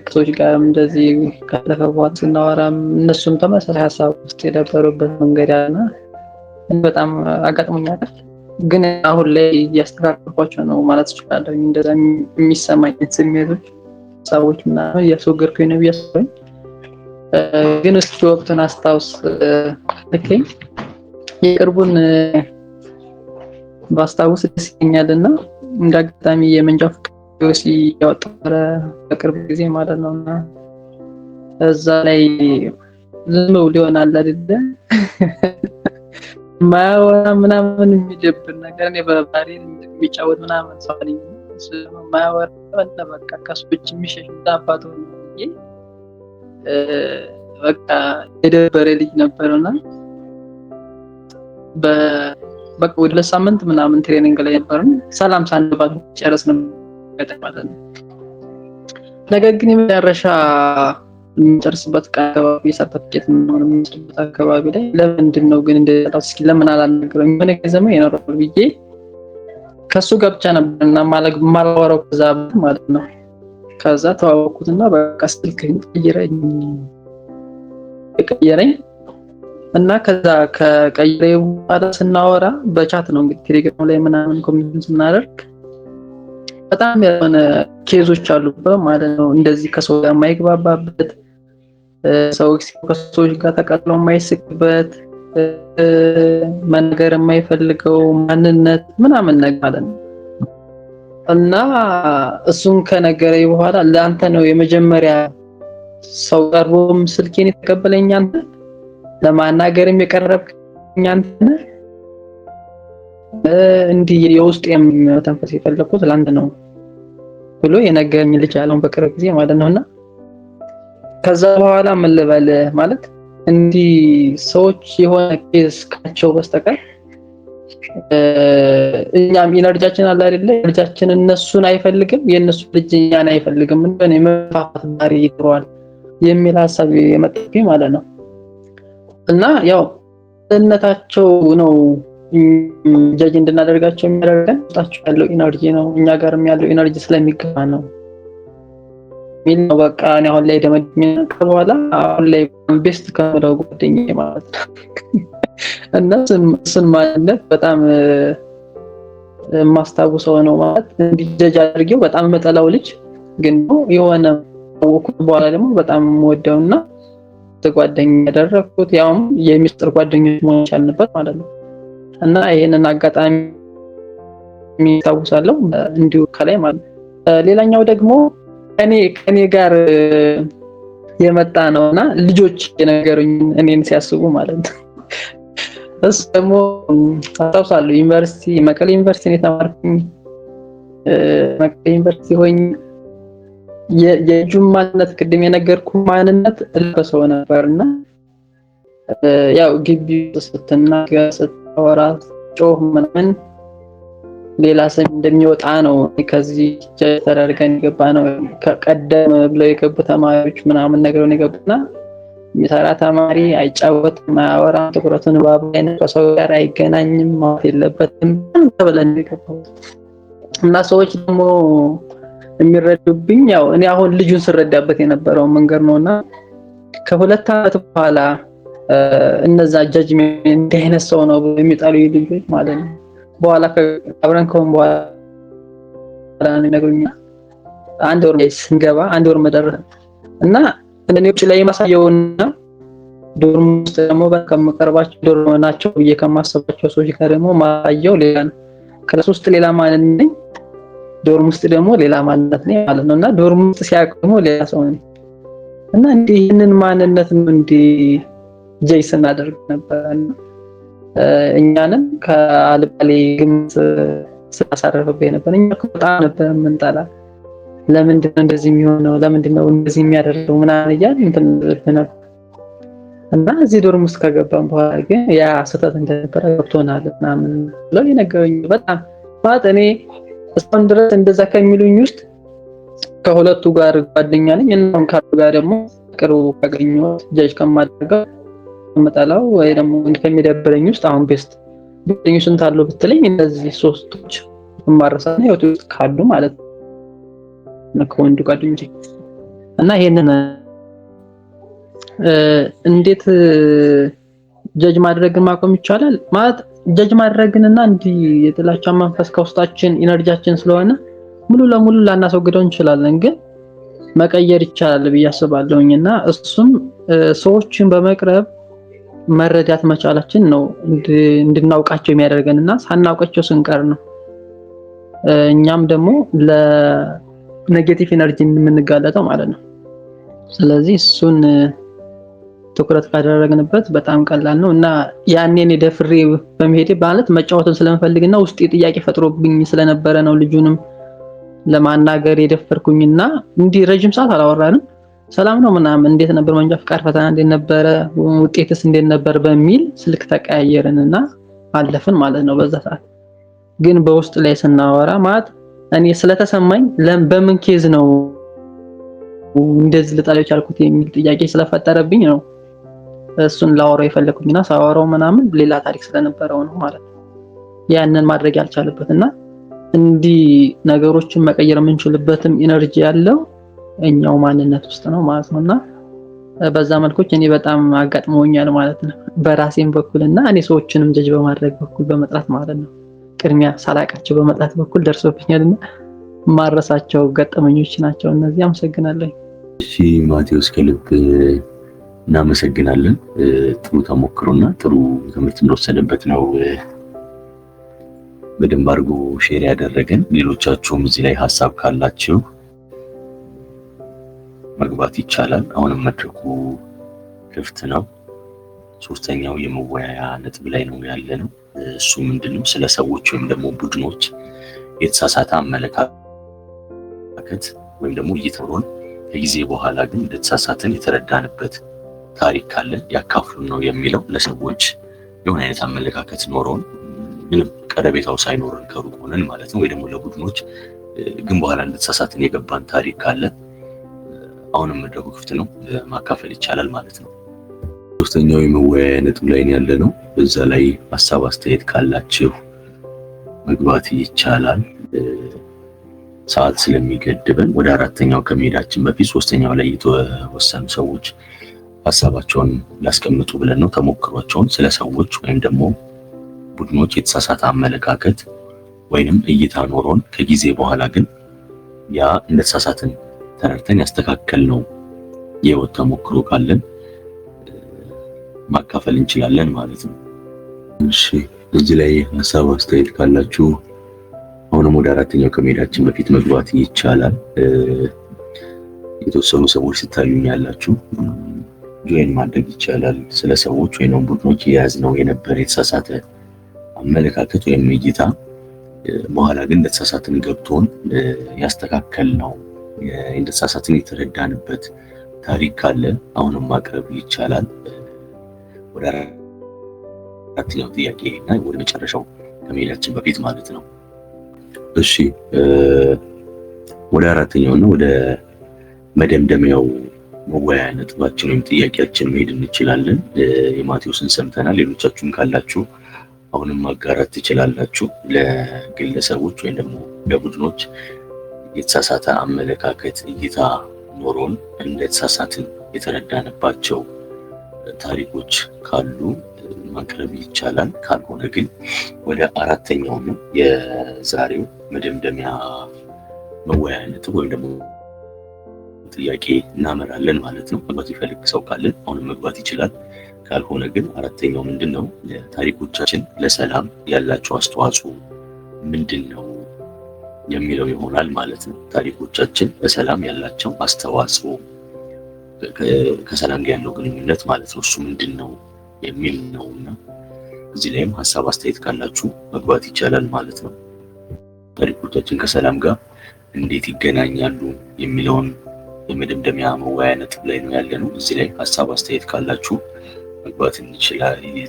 ከሰዎች ጋርም እንደዚህ ካለፈ በኋላ ስናወራም እነሱም ተመሳሳይ ሀሳብ ውስጥ የነበሩበት መንገድ ያለና በጣም አጋጥሞኛል። ግን አሁን ላይ እያስተካከልኳቸው ነው ማለት እችላለሁ። እንደዛ የሚሰማኝ ስሜቶች ሰዎች ምናምን እያስወገድኩኝ ነው ብያስበኝ። ግን እስኪ ወቅቱን አስታውስ ልከኝ የቅርቡን ባስታውስ ደስ ይለኛልና እንዳጋጣሚ የመንጃ ፈቃድ ያወጣው በቅርብ ጊዜ ማለት ነውና እዛ ላይ ዝም ብሎ ይሆናል አይደለ? ማያወራ ምናምን የሚደብር ነገር እኔ በባህሪ የሚጫወት ምናምን ሰው ነኝ። ማያወራ በቃ ከሱ ውጭ የሚሸሽ አባቱ ነው። በቃ የደበረ ልጅ ነበርና በቃ ወደ 2 ሳምንት ምናምን ትሬኒንግ ላይ ነበርን። ሰላም ሳንባል ጨረስን ማለት ነው። ነገር ግን የመጨረሻ የምንጨርስበት አካባቢ ሰርተፍኬት ምናምን የምንጨርስበት አካባቢ ላይ ለምንድን ነው ግን እንደዛ እስኪ ለምን አላናገረኝ ምን ገዘመ ይኖራል ብዬ ከሱ ጋር ብቻ ነበርና ማላወራው ከዛ ማለት ነው። ከዛ ተዋወቅኩትና በቃ ስልክህን ቀይረኝ እና ከዛ ከቀይሬው በኋላ ስናወራ በቻት ነው እንግዲህ ቴሌግራም ላይ ምናምን ኮሚኒኬሽን ስናደርግ በጣም የሆነ ኬዞች አሉበት ማለት ነው። እንደዚህ ከሰው ጋር የማይግባባበት ከሰዎች ጋር ተቀጥሎ የማይስቅበት መንገር የማይፈልገው ማንነት ምናምን ነገር ማለት ነው። እና እሱን ከነገረኝ በኋላ ለአንተ ነው የመጀመሪያ ሰው ቀርቦም ስልኬን የተቀበለኝ አንተ ለማናገርም የቀረብከኝ አንተ ነህ። እንዲህ የውስጥ የመተንፈስ የፈለኩት ለአንተ ነው ብሎ የነገረኝ ልጅ አለው በቅርብ ጊዜ ማለት ነውና ከዛ በኋላ ምን ልበል ማለት እንዲህ ሰዎች የሆነ ኬስ ካቸው በስተቀር እኛም ኢነርጂያችን አለ አይደለ? ኢነርጂያችን እነሱን አይፈልግም፣ የነሱ ልጅ እኛን አይፈልግም። እንደኔ መፋፋት ባሪ ይጥሯል የሚል ሐሳብ የመጣብኝ ማለት ነው። እና ያው እነታቸው ነው ጀጅ እንድናደርጋቸው የሚያደርገን ታቸው ያለው ኢነርጂ ነው፣ እኛ ጋርም ያለው ኢነርጂ ስለሚገባ ነው ሚል ነው። በቃ እኔ አሁን ላይ ደመድሜና ከበኋላ አሁን ላይ ቤስት ከመለው ጓደኛዬ ማለት ነው። እና እሱን ማንነት በጣም የማስታውሰው ነው ማለት እንዲህ ጀጅ አድርጌው በጣም መጠላው ልጅ ግን የሆነ ወኩት በኋላ ደግሞ በጣም ወደውና ጓደኛ ያደረኩት ያውም የሚስጥር ጓደኞች መሆን ይቻልንበት ማለት ነው። እና ይሄንን አጋጣሚ ታውሳለሁ እንዲሁ ከላይ ማለት ነው። ሌላኛው ደግሞ ከኔ ጋር የመጣ ነውና ልጆች የነገሩኝ እኔን ሲያስቡ ማለት ነው። እሱ ደግሞ አስታውሳለሁ መቀሌ ዩኒቨርሲቲ ነው የተማርኩኝ። መቀሌ ዩኒቨርሲቲ ሆኜ የጁም ማንነት ቅድም የነገርኩ ማንነት ለሰው ነበርና ያው ግቢ ስትናገር ስታወራ ጮህ ምናምን ሌላ ስም እንደሚወጣ ነው ከዚህ ተደርገን የገባ ነው። ከቀደም ብለው የገቡ ተማሪዎች ምናምን ነገሩን የገቡና የሚሰራ ተማሪ አይጫወትም፣ አያወራም፣ ትኩረቱን ባብ ላይ ነው፣ ከሰው ጋር አይገናኝም፣ ማውራት የለበትም ተብለን የገባው እና ሰዎች ደግሞ የሚረዱብኝ ያው እኔ አሁን ልጁን ስረዳበት የነበረው መንገድ ነውና ከ2 ዓመት በኋላ እነዛ ጃጅመንት እንዲህ አይነት ሰው ነው የሚጣሉ ልጆች ማለት ነው በኋላ አብረን ከሆነ በኋላ ነገሩኛ አንድ ወር ላይ ስንገባ አንድ ወር መደረሰ እና እንደኔ ውጭ ላይ ማሳየውና ዶርም ውስጥ ደግሞ ከመቀርባቸው ዶርም ናቸው ከማሰባቸው ሰዎች ጋር ደግሞ ማሳየው ሌላ ነው። ክላስ ውስጥ ሌላ ማለት ነኝ፣ ዶርም ውስጥ ደግሞ ሌላ ማለት ነኝ ማለት ነውና ዶርም ውስጥ ሲያቀሙ ሌላ ሰው ነኝ እና እንዲህ ይህንን ማንነት ነው እንዲህ ጀይስ እናደርግ ነበር። እኛንም ከአልባሌ ግምት ስላሳረፈብኝ ነበር። እኛ በጣም ነበር የምንጠላ። ለምንድን ነው እንደዚህ የሚሆነው? ለምንድን ነው እንደዚህ የሚያደርገው? ምናምን እያልን እንትን ነበር እና እዚህ ዶርም ውስጥ ከገባን በኋላ ግን ያ ስህተት እንደነበረ ገብቶናል ምናምን ብለው የነገሩኝ በጣም ማለት እኔ እስካሁን ድረስ እንደዛ ከሚሉኝ ውስጥ ከሁለቱ ጋር ጓደኛ ነኝ እና ካሉ ጋር ደግሞ ቅርቡ ካገኘሁት ጀጅ ከማደርገው መጣላው ወይ ደግሞ ከሚደብረኝ ውስጥ አሁን ቤስት ጓደኞች ስንት አሉ ብትለኝ እነዚህ ሶስቶች ማረሳና ህይወት ውስጥ ካሉ ማለት ነው ከወንዱ ጓደኞቼ እና ይሄንን እንዴት ጀጅ ማድረግን ማቆም ይቻላል ማለት ጀጅ ማድረግንና እንዲህ የጥላቻ መንፈስ ከውስጣችን ኢነርጂያችን ስለሆነ ሙሉ ለሙሉ ላናስወግደው እንችላለን ግን መቀየር ይቻላል ብዬ አስባለሁኝና እሱም ሰዎችን በመቅረብ መረዳት መቻላችን ነው እንድናውቃቸው የሚያደርገንና ሳናውቃቸው ስንቀር ነው እኛም ደግሞ ለኔጌቲቭ ኢነርጂ የምንጋለጠው ማለት ነው። ስለዚህ እሱን ትኩረት ካደረግንበት በጣም ቀላል ነው እና ያኔ እኔ ደፍሬ በመሄዴ ማለት መጫወትን ስለምፈልግና ውስጤ ጥያቄ ፈጥሮብኝ ስለነበረ ነው ልጁንም ለማናገር የደፈርኩኝና እንዲህ ረጅም ሰዓት አላወራንም። ሰላም ነው ምናምን እንዴት ነበር መንጃ ፍቃድ ፈተና እንዴት ነበረ ውጤትስ እንዴት ነበር በሚል ስልክ ተቀያየርንና አለፍን ማለት ነው። በዛ ሰዓት ግን በውስጥ ላይ ስናወራ ማለት እኔ ስለተሰማኝ በምን ኬዝ ነው እንደዚህ ልጣለው ቻልኩት የሚል ጥያቄ ስለፈጠረብኝ ነው እሱን ላወራው የፈለኩኝና ሳወራው ምናምን ሌላ ታሪክ ስለነበረው ነው ማለት ነው። ያንን ማድረግ ያልቻለበትና እንዲህ ነገሮችን መቀየር የምንችልበትም ኢነርጂ ያለው እኛው ማንነት ውስጥ ነው ማለት ነውና በዛ መልኩ እኔ በጣም አጋጥሞኛል ማለት ነው። በራሴም በኩልና እኔ ሰዎችንም ጀጅ በማድረግ በኩል በመጥራት ማለት ነው። ቅድሚያ ሳላቃቸው በመጥራት በኩል ደርሶብኛልና ማረሳቸው ገጠመኞች ናቸው እነዚህ። አመሰግናለሁ። እሺ ማቴዎስ ከልብ እናመሰግናለን። ጥሩ ተሞክሮና ጥሩ ትምህርት እንደወሰደበት ነው በደንብ አድርጎ ሼር ያደረገን። ሌሎቻችሁም እዚህ ላይ ሀሳብ ካላችሁ መግባት ይቻላል። አሁንም መድረኩ ክፍት ነው። ሶስተኛው የመወያያ ነጥብ ላይ ነው ያለነው። እሱ ምንድነው? ስለ ሰዎች ወይም ደግሞ ቡድኖች የተሳሳተ አመለካከት ወይም ደግሞ እይታውን ከጊዜ በኋላ ግን እንደተሳሳተን የተረዳንበት ታሪክ ካለ ያካፍሉን ነው የሚለው። ለሰዎች የሆነ አይነት አመለካከት ኖሮን ምንም ቀረቤታው ሳይኖረን ከሩቅ ሆነን ማለት ነው፣ ወይ ደግሞ ለቡድኖች ግን በኋላ እንደተሳሳተን የገባን ታሪክ ካለ አሁንም መድረኩ ክፍት ነው፣ ማካፈል ይቻላል ማለት ነው። ሶስተኛው የመወያያ ነጥብ ላይ ያለ ነው። በዛ ላይ ሀሳብ አስተያየት ካላችሁ መግባት ይቻላል። ሰዓት ስለሚገድበን ወደ አራተኛው ከመሄዳችን በፊት ሶስተኛው ላይ የተወሰኑ ሰዎች ሀሳባቸውን ላስቀምጡ ብለን ነው። ተሞክሯቸውን ስለ ሰዎች ወይም ደግሞ ቡድኖች የተሳሳተ አመለካከት ወይንም እይታ ኖሮን ከጊዜ በኋላ ግን ያ እንደተሳሳትን ተረድተን ያስተካከል ነው የህይወት ተሞክሮ ካለን ማካፈል እንችላለን ማለት ነው። እሺ እዚህ ላይ ሀሳብ አስተያየት ካላችሁ አሁንም ወደ አራተኛው ከመሄዳችን በፊት መግባት ይቻላል። የተወሰኑ ሰዎች ስታዩኝ ያላችሁ ጆይን ማድረግ ይቻላል። ስለ ሰዎች ወይም ቡድኖች የያዝነው የነበረ የተሳሳተ አመለካከት ወይም እይታ በኋላ ግን እንደተሳሳትን ገብቶን ያስተካከል ነው እንደተሳሳትን የተረዳንበት ታሪክ ካለ አሁንም ማቅረብ ይቻላል። ወደ አራተኛው ጥያቄ እና ወደ መጨረሻው ከመሄዳችን በፊት ማለት ነው። እሺ ወደ አራተኛው እና ወደ መደምደሚያው መወያያ ነጥባችን ወይም ጥያቄያችን መሄድ እንችላለን። የማቴዎስን ሰምተናል። ሌሎቻችሁም ካላችሁ አሁንም ማጋራት ትችላላችሁ። ለግለሰቦች ወይም ደግሞ ለቡድኖች የተሳሳተ አመለካከት እይታ ኖሮን እንደተሳሳትን የተረዳንባቸው ታሪኮች ካሉ ማቅረብ ይቻላል። ካልሆነ ግን ወደ አራተኛው ነው የዛሬው መደምደሚያ መወያያ ነጥብ ወይም ደግሞ ጥያቄ እናመራለን ማለት ነው። መግባት ይፈልግ ሰው ካለ አሁንም መግባት ይችላል። ካልሆነ ግን አራተኛው ምንድነው? ታሪኮቻችን ለሰላም ያላቸው አስተዋጽኦ ምንድነው የሚለው ይሆናል ማለት ነው። ታሪኮቻችን ለሰላም ያላቸው አስተዋጽኦ ከሰላም ጋር ያለው ግንኙነት ማለት ነው። እሱ ምንድነው የሚል ነውና እዚህ ላይም ሀሳብ አስተያየት ካላችሁ መግባት ይቻላል ማለት ነው። ታሪኮቻችን ከሰላም ጋር እንዴት ይገናኛሉ የሚለውን የመደምደሚያ መወያያ ነጥብ ላይ ነው ያለነው። እዚህ ላይ ሀሳብ አስተያየት ካላችሁ መግባት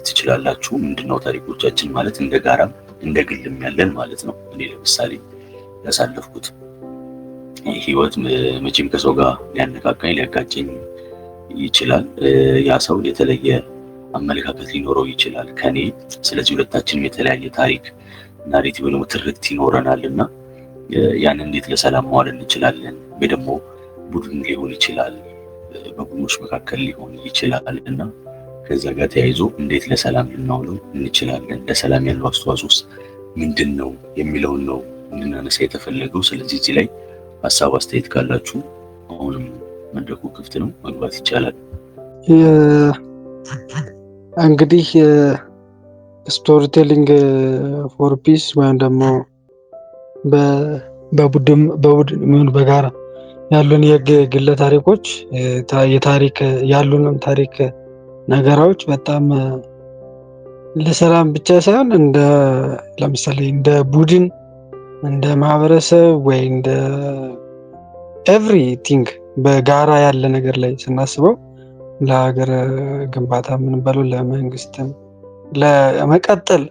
ትችላላችሁ። ምንድነው ታሪኮቻችን ማለት እንደ ጋራም እንደ ግልም ያለን ማለት ነው። እኔ ለምሳሌ ያሳለፍኩት ህይወት መቼም ከሰው ጋር ሊያነካካኝ ሊያጋጨኝ ይችላል። ያ ሰው የተለየ አመለካከት ሊኖረው ይችላል ከኔ። ስለዚህ ሁለታችንም የተለያየ ታሪክ ናሬቲቭ ነው ትርክት ይኖረናልና ያን እንዴት ለሰላም ማዋል እንችላለን? ወይ ደግሞ ቡድን ሊሆን ይችላል፣ በቡድኖች መካከል ሊሆን ይችላል እና ከዛ ጋር ተያይዞ እንዴት ለሰላም ልናውለው እንችላለን? ለሰላም ያለው አስተዋጽኦስ ምንድነው የሚለውን ነው እንድናነሳ የተፈለገው። ስለዚህ እዚህ ላይ ሀሳብ አስተያየት ካላችሁ አሁንም መድረኩ ክፍት ነው፣ መግባት ይቻላል። እንግዲህ ስቶሪ ቴሊንግ ፎር ፒስ ወይም ደግሞ በቡድን ምን በጋራ ያሉን የግለ ታሪኮች የታሪክ ያሉንም ታሪክ ነገሮች በጣም ለሰላም ብቻ ሳይሆን ለምሳሌ እንደ ቡድን እንደ ማህበረሰብ ወይ እንደ ኤቭሪቲንግ በጋራ ያለ ነገር ላይ ስናስበው ለሀገር ግንባታ ምን በለው ለመንግስትም ለመቀጠል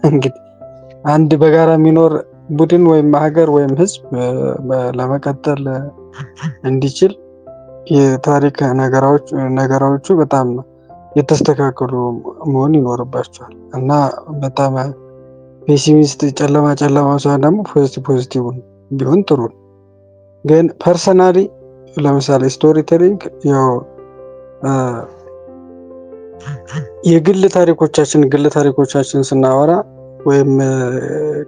እንግዲህ አንድ በጋራ የሚኖር ቡድን ወይም ሀገር ወይም ህዝብ ለመቀጠል እንዲችል የታሪክ ነገሮቹ በጣም የተስተካከሉ መሆን ይኖርባቸዋል እና በጣም ፔሲሚስት ጨለማ ሳይሆን ደግሞ ፖዚቲቭ ቢሆን ጥሩ ነው። ግን ፐርሰናሊ ለምሳሌ ስቶሪ ቴሊንግ ያው የግል ታሪኮቻችን ስናወራ ወይም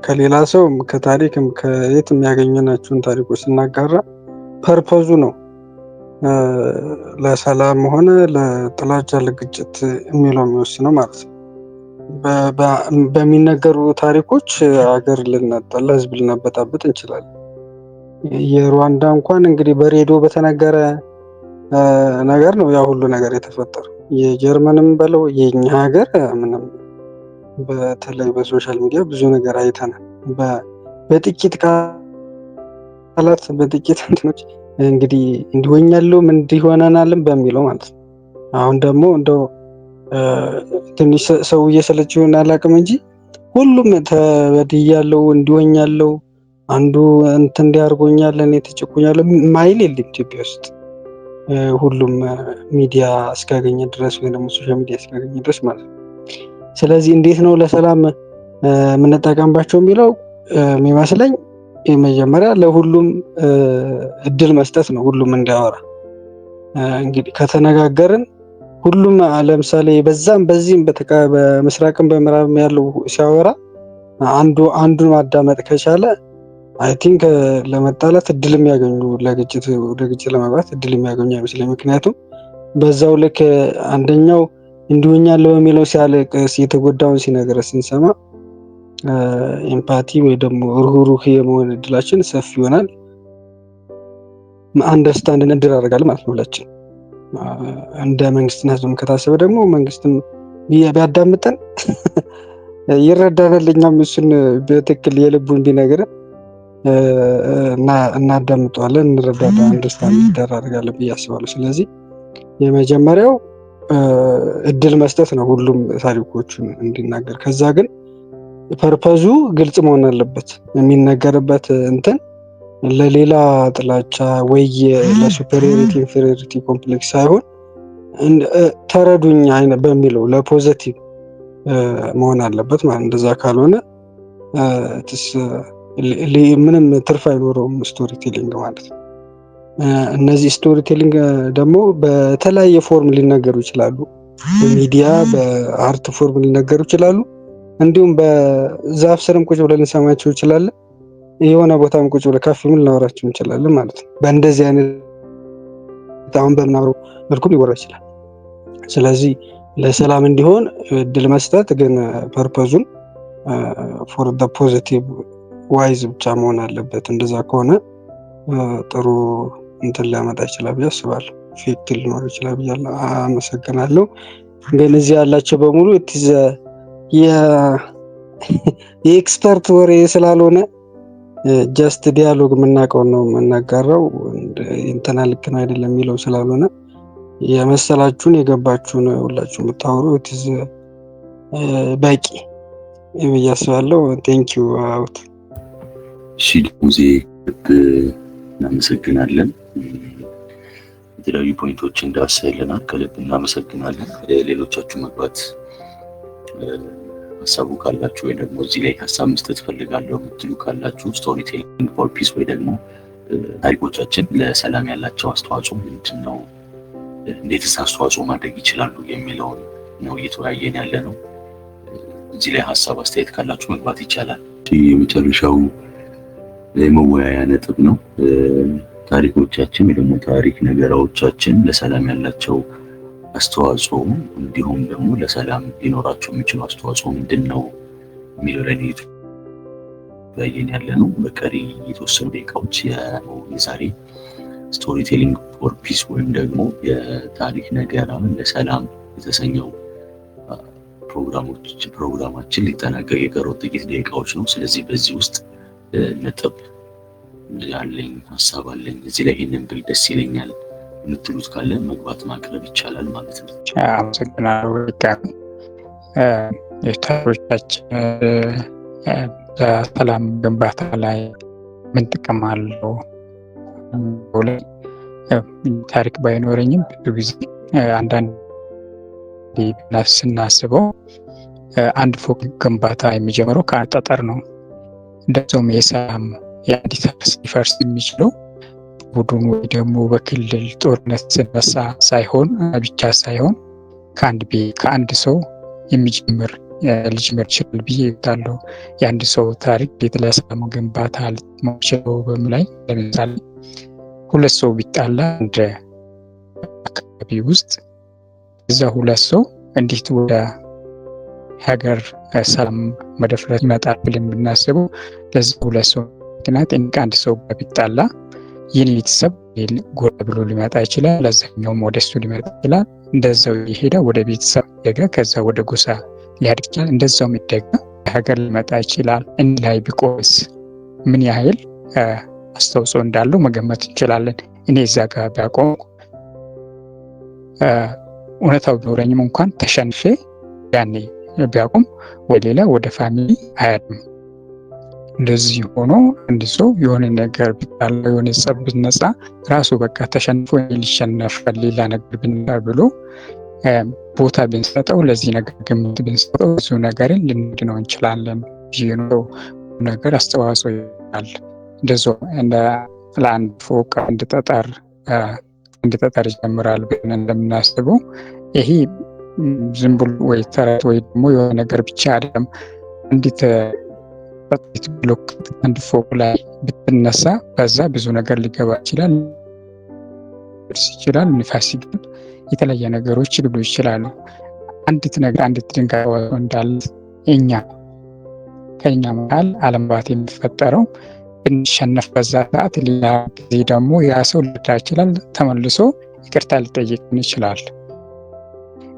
ከሌላ ሰው ከታሪክም ከየት የሚያገኘናቸውን ታሪኮች ስናጋራ ፐርፐዙ ነው ለሰላም ሆነ ለጥላቻ ለግጭት የሚለው የሚወስነው ማለት ነው። በሚነገሩ ታሪኮች ሀገር ልናጣላ ህዝብ ልናበጣብጥ እንችላለን። የሩዋንዳ እንኳን እንግዲህ በሬዲዮ በተነገረ ነገር ነው ያ ሁሉ ነገር የተፈጠረው። የጀርመንም በለው የኛ ሀገር ምንም በተለይ በሶሻል ሚዲያ ብዙ ነገር አይተናል። በጥቂት ቃላት በጥቂት እንትኖች እንግዲህ እንዲሆኛለው ምን እንዲሆነናልም በሚለው ማለት ነው። አሁን ደግሞ እንደው ትንሽ ሰው እየሰለችውን አላውቅም እንጂ ሁሉም ተበድያለው እንዲሆኛለው አንዱ እንትን እንዲያርጎኛል እኔ ተጨቁኛለሁ ማይል የለም ኢትዮጵያ ውስጥ ሁሉም ሚዲያ እስካገኘ ድረስ ወይ ደግሞ ሶሻል ሚዲያ እስካገኘ ድረስ ማለት ነው። ስለዚህ እንዴት ነው ለሰላም የምንጠቀምባቸው የሚለው የሚመስለኝ የመጀመሪያ ለሁሉም እድል መስጠት ነው። ሁሉም እንዲያወራ እንግዲህ ከተነጋገርን ሁሉም ለምሳሌ በዛም በዚህም በምስራቅም በምዕራብም ያለው ሲያወራ አንዱን ማዳመጥ ከቻለ አይ ቲንክ ለመጣላት እድል የሚያገኙ ለግጭት ወደ ግጭት ለመግባት እድል የሚያገኙ አይመስለኝም። ምክንያቱም በዛው ልክ አንደኛው እንዲሆኛለው በሚለው ሲያለቅስ የተጎዳውን ሲነግረ ስንሰማ ኤምፓቲ ወይ ደግሞ ሩህሩህ የመሆን እድላችን ሰፊ ይሆናል። አንደርስታንድ እንደራረጋለን ማለት ነው ሁላችን እንደ መንግስትና ህዝብም ከታሰበ ደግሞ መንግስትም ቢያዳምጠን ይረዳናል። እኛም እሱን በትክክል የልቡን ቢነግረን እናዳምጠዋለን፣ እንረዳለን፣ አንደርስታንድ እንደራረጋለን ብዬ አስባለሁ። ስለዚህ የመጀመሪያው እድል መስጠት ነው ሁሉም ታሪኮቹን እንዲናገር። ከዛ ግን ፐርፐዙ ግልጽ መሆን አለበት። የሚነገርበት እንትን ለሌላ ጥላቻ ወይ ለሱፐሪዮሪቲ ኢንፌሪዮሪቲ ኮምፕሌክስ ሳይሆን ተረዱኝ አይነት በሚለው ለፖዚቲቭ መሆን አለበት ማለት። እንደዛ ካልሆነ ምንም ትርፍ አይኖረውም ስቶሪ ቴሊንግ ማለት ነው። እነዚህ ስቶሪ ቴሊንግ ደግሞ በተለያየ ፎርም ሊነገሩ ይችላሉ። በሚዲያ በአርት ፎርም ሊነገሩ ይችላሉ። እንዲሁም በዛፍ ስርም ቁጭ ብለን ልንሰማቸው እንችላለን። የሆነ ቦታም ቁጭ ብለን ካፌም ልናወራቸው እንችላለን ማለት ነው። በእንደዚህ አይነት አሁን በምናወራው መልኩም ሊወራ ይችላል። ስለዚህ ለሰላም እንዲሆን እድል መስጠት ግን ፐርፐዙን ፎር ዘ ፖዚቲቭ ዋይዝ ብቻ መሆን አለበት። እንደዛ ከሆነ ጥሩ እንትን ሊያመጣ ይችላል ብዬ አስባለሁ። ፌክት ሊኖር ይችላል ብዬ አመሰግናለሁ። ግን እዚህ ያላቸው በሙሉ የኤክስፐርት ወሬ ስላልሆነ ጀስት ዲያሎግ የምናውቀው ነው የምናጋራው። እንትና ልክ ነው አይደለም የሚለው ስላልሆነ የመሰላችሁን የገባችሁን ሁላችሁ የምታወሩ በቂ ብዬ አስባለሁ። ቴንኪዩ አውት። እሺ ሙዜ እናመሰግናለን። የተለያዩ ፖይንቶችን እንዳሰልናል ከልብ እናመሰግናለን። ሌሎቻችሁ መግባት ሀሳቡ ካላችሁ ወይ ደግሞ እዚህ ላይ ሀሳብ መስጠት ፈልጋለሁ የምትሉ ካላችሁ ስቶሪ ቴሊንግ ፎር ፒስ ወይ ደግሞ ታሪኮቻችን ለሰላም ያላቸው አስተዋጽኦ ምንድን ነው፣ እንዴትስ አስተዋጽኦ ማድረግ ይችላሉ የሚለውን ነው እየተወያየን ያለ ነው። እዚህ ላይ ሀሳብ አስተያየት ካላችሁ መግባት ይቻላል። የመጨረሻው የመወያያ ነጥብ ነው። ታሪኮቻችን ወይ ደግሞ ታሪክ ነገሮቻችን ለሰላም ያላቸው አስተዋጽኦ እንዲሁም ደግሞ ለሰላም ሊኖራቸው የሚችሉ አስተዋጽኦ ምንድን ነው የሚለው ላይ እየተወያየን ያለ ነው። በቀሪ የተወሰኑ ደቂቃዎች የዛሬ ስቶሪ ቴሊንግ ፎር ፒስ ወይም ደግሞ የታሪክ ነገራ ለሰላም የተሰኘው ፕሮግራማችን ሊጠናቀቅ የቀረው ጥቂት ደቂቃዎች ነው። ስለዚህ በዚህ ውስጥ ነጥብ ያለኝ ሀሳብ አለኝ እዚህ ላይ ይሄንን ብል ደስ ይለኛል የምትሉት ካለ መግባት ማቅረብ ይቻላል ማለት ነው። አመሰግናለሁ። የታሪኮቻችን በሰላም ግንባታ ላይ ምን ጥቅም አለው? ታሪክ ባይኖረኝም ብዙ ጊዜ አንዳንድ ስናስበው አንድ ፎቅ ግንባታ የሚጀምረው ከጠጠር ነው። እንደዚሁም የሰላም የአዲስ አበባ ሊፈርስ የሚችለው ቡድኑ ወይ ደግሞ በክልል ጦርነት ሲነሳ ብቻ ሳይሆን ከአንድ ሰው የሚጀምር ሊጀምር ይችላል ብዬ እወጣለሁ። የአንድ ሰው ታሪክ ቤት ለሰላም ግንባታ ሊችለው በላይ ለምሳሌ ሁለት ሰው ቢጣላ እንደ አካባቢ ውስጥ እዛ ሁለት ሰው እንዴት ወደ ሀገር ሰላም መደፍረስ ይመጣል ብለን ብናስበው ለዛ ሁለት ሰው ምክንያት ከአንድ ሰው ቢጣላ ይህን ቤተሰብ ጎራ ብሎ ሊመጣ ይችላል፣ ለዛኛውም ወደሱ ሊመጣ ይችላል። እንደዛው የሄደ ወደ ቤተሰብ ደጋ ከዛ ወደ ጎሳ ሊያድግ ይችላል። እንደዛው የሚደጋ ሀገር ሊመጣ ይችላል። እንዲህ ላይ ቢቆስ ምን ያህል አስተዋጽኦ እንዳለው መገመት እንችላለን። እኔ እዛ ጋር ቢያቆም እውነታው ቢኖረኝም እንኳን ተሸንፌ ያኔ ቢያቆም ወደ ሌላ ወደ ፋሚሊ አያድም። እንደዚህ ሆኖ አንድ ሰው የሆነ ነገር ቢጣላ የሆነ ጸብ ቢነሳ ራሱ በቃ ተሸንፎ ሊሸነፍ ሌላ ነገር ቢነሳ ብሎ ቦታ ብንሰጠው ለዚህ ነገር ግምት ብንሰጠው ብዙ ነገርን ልንድነው እንችላለን። ይህ ነገር አስተዋጽኦ ይላል። እንደዚያው ለአንድ ፎቅ አንድ ጠጠር ይጀምራል ብለን እንደምናስበው ይሄ ዝም ብሎ ወይ ተረት ወይ ደግሞ የሆነ ነገር ብቻ አይደለም። አንዲት ብሎኬት አንድ ፎቅ ላይ ብትነሳ በዛ ብዙ ነገር ሊገባ ይችላል፣ ንፋስ ሲገባ የተለያየ ነገሮች ሊሉ ይችላሉ። አንዲት ድንጋይ እንዳለ ከኛ መሀል አለመግባባት የሚፈጠረው ብንሸነፍ በዛ ሰዓት ሌላ ጊዜ ደግሞ ያ ሰው ሊረዳ ይችላል፣ ተመልሶ ይቅርታ ሊጠይቅን ይችላል።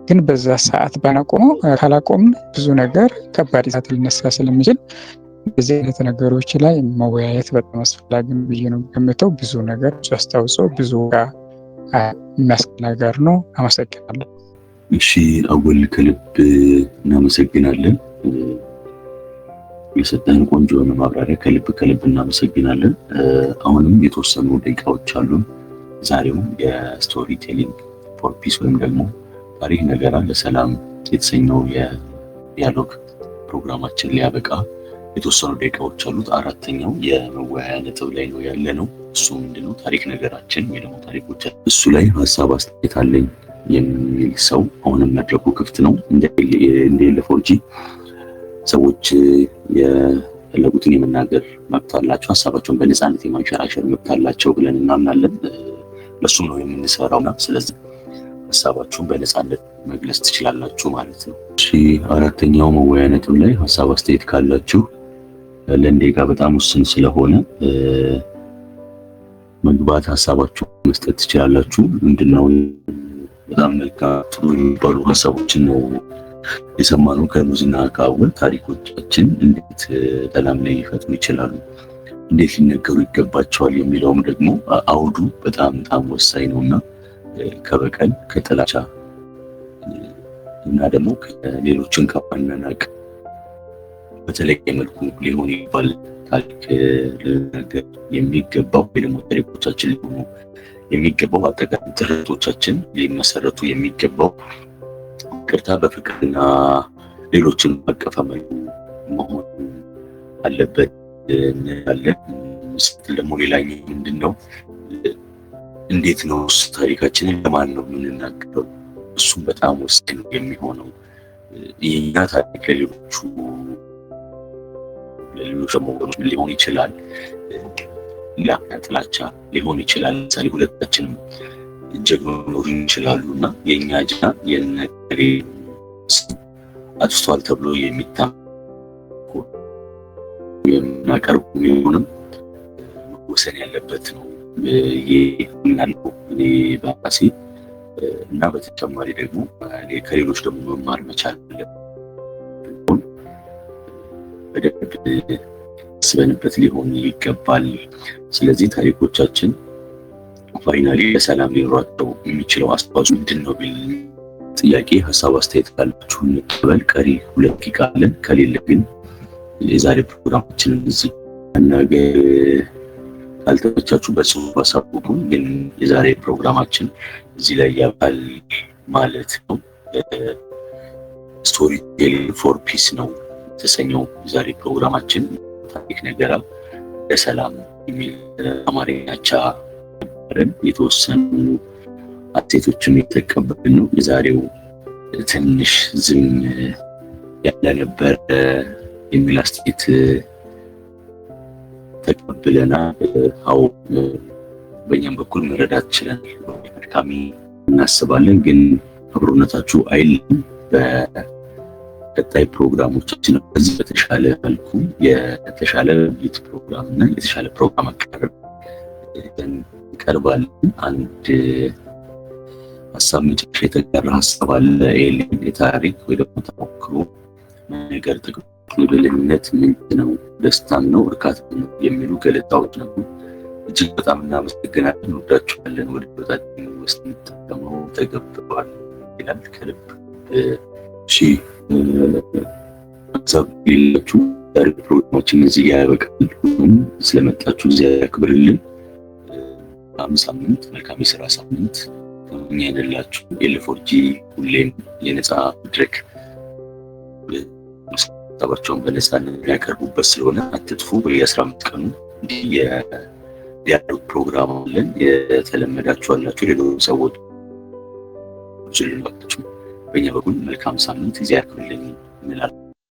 ግን በዛ ሰዓት ካላቆምን ብዙ ነገር ከባድ እሳት ሊነሳ ስለሚችል በዚህ አይነት ነገሮች ላይ መወያየት በጣም አስፈላጊ ነው ብዬ ነው ገምተው። ብዙ ነገር አስተዋጽኦ ብዙ የሚያስገኝ ነገር ነው። አመሰግናለሁ። እሺ አወል ከልብ እናመሰግናለን። የሰጠን ቆንጆ የሆነ ማብራሪያ ከልብ እናመሰግናለን። አሁንም የተወሰኑ ደቂቃዎች አሉን። ዛሬው የስቶሪ ቴሊንግ ፎር ፒስ ወይም ደግሞ ታሪክ ነገራ ለሰላም የተሰኘው የዲያሎግ ፕሮግራማችን ሊያበቃ የተወሰኑ ደቂቃዎች አሉት። አራተኛው የመወያያ ነጥብ ላይ ነው ያለነው። እሱ ምንድነው? ታሪክ ነገራችን ወይ ደግሞ ታሪኮች። እሱ ላይ ሀሳብ አስተያየት አለኝ የሚል ሰው አሁንም መድረኩ ክፍት ነው። እንደሌለፈው ሰዎች የፈለጉትን የመናገር መብት አላቸው፣ ሀሳባቸውን በነፃነት የማንሸራሸር መብት አላቸው ብለን እናምናለን። ለሱም ነው የምንሰራውና ስለዚህ ሀሳባችሁን በነፃነት መግለጽ ትችላላችሁ ማለት ነው። እሺ አራተኛው መወያያ ነጥብ ላይ ሀሳብ አስተያየት ካላችሁ ለእንዴጋ በጣም ውስን ስለሆነ መግባት ሀሳባችሁ መስጠት ትችላላችሁ። ምንድነው በጣም መልካም ጥሩ የሚባሉ ሀሳቦችን ነው የሰማነው ከሙዚና ከአወል። ታሪኮቻችን እንዴት ሰላም ላይ ሊፈጥሩ ይችላሉ፣ እንዴት ሊነገሩ ይገባቸዋል የሚለውም ደግሞ አውዱ በጣም ወሳኝ ነውና ከበቀል ከጥላቻ እና ደግሞ ከሌሎችን ከማናናቅ በተለየ መልኩ ሊሆን ይባል ታሪክ ለነገር የሚገባው ወይ ደግሞ ታሪኮቻችን ሊሆኑ የሚገባው አጠቃላይ ትርክቶቻችን ሊመሰረቱ የሚገባው ይቅርታ በፍቅርና ሌሎችን ማቀፍ መልኩ መሆን አለበት እንላለን። ምስል ደግሞ ሌላኛው ምንድነው? እንዴት ነው ታሪካችንን ለማን ነው የምንናገረው? እሱም በጣም ወሳኝ ነው የሚሆነው። የኛ ታሪክ ለሌሎች ሰዎች ሊሆን ይችላል፣ ጥላቻ ሊሆን ይችላል። ለምሳሌ ሁለታችንም ጀግኖች ሊሆኑ ይችላሉና የኛ ጀግና የነገሬ አጥፍቷል ተብሎ የምናቀርቡ የሚሆንም መወሰን ያለበት ነው። ይሄ ምናልባት እኔ በራሴ እና በተጨማሪ ደግሞ ከሌሎች ደግሞ መማር መቻል በደንብ አስበንበት ሊሆን ይገባል። ስለዚህ ታሪኮቻችን ፋይናሊ በሰላም ሊኖራቸው የሚችለው አስተዋጽኦ ምንድን ነው ቢል ጥያቄ ሀሳብ አስተያየት ካላችሁ እንቀበል። ቀሪ 2 ደቂቃ አለን። ከሌለ ግን የዛሬ ፕሮግራማችንን እዚህ መናገር ካልተመቻችሁ በጽሁፍ አሳውቁን። ግን የዛሬ ፕሮግራማችን እዚህ ላይ ያባል ማለት ነው። ስቶሪ ቴሊንግ ፎር ፒስ ነው የተሰኘው የዛሬ ፕሮግራማችን። ታሪክ ነገራ ለሰላም የሚል አማርኛ አቻ የተወሰኑ አስተያየቶችን የተቀበልን ነው። የዛሬው ትንሽ ዝም ያለ ነበር የሚል አስተያየት ተቀብለናል። አዎ በእኛም በኩል መረዳት ችለን አድካሚ እናስባለን። ግን አብሮነታችሁ አይልም። በቀጣይ ፕሮግራሞቻችን ከዚህ በተሻለ መልኩ የተሻለ ውይይት ፕሮግራም እና የተሻለ ፕሮግራም አቀራረብ እንቀርባለን። አንድ ሀሳብ መጨረሻ የተጋራ ሀሳብ አለ። የታሪክ ወይ ደግሞ ተሞክሮ ነገር ጥቅም የብልህነት ምንጭ ነው፣ ደስታን ነው፣ እርካታ ነው የሚሉ ገለጻዎች ነው። እጅግ በጣም እናመሰግናለን። እንወዳችኋለን። ወደ ህይወታችን ውስጥ እንጠቀመው ተገብተዋል ይላል ከልብ። እሺ ሀሳብ የሌላችሁ ዛሬ ፕሮግራማችን እዚህ ያበቃል። ሁሉም ስለመጣችሁ እግዚአብሔር ያክብርልን። ሳምንት መልካም የስራ ሳምንት ተመኘንላችሁ። ኤል4ጂ ሁሌም የነፃ መድረክ ሀሳባቸውን በነፃነት የሚያቀርቡበት ስለሆነ አትጥፉ። በየ15 ቀኑ እንዲህ የዲያሎግ ፕሮግራም አለን። የተለመዳችሁ አላችሁ፣ ሌሎች ሰዎች ልላችሁ። በእኛ በኩል መልካም ሳምንት እግዚአብሔር ያክብርልን እንላለን።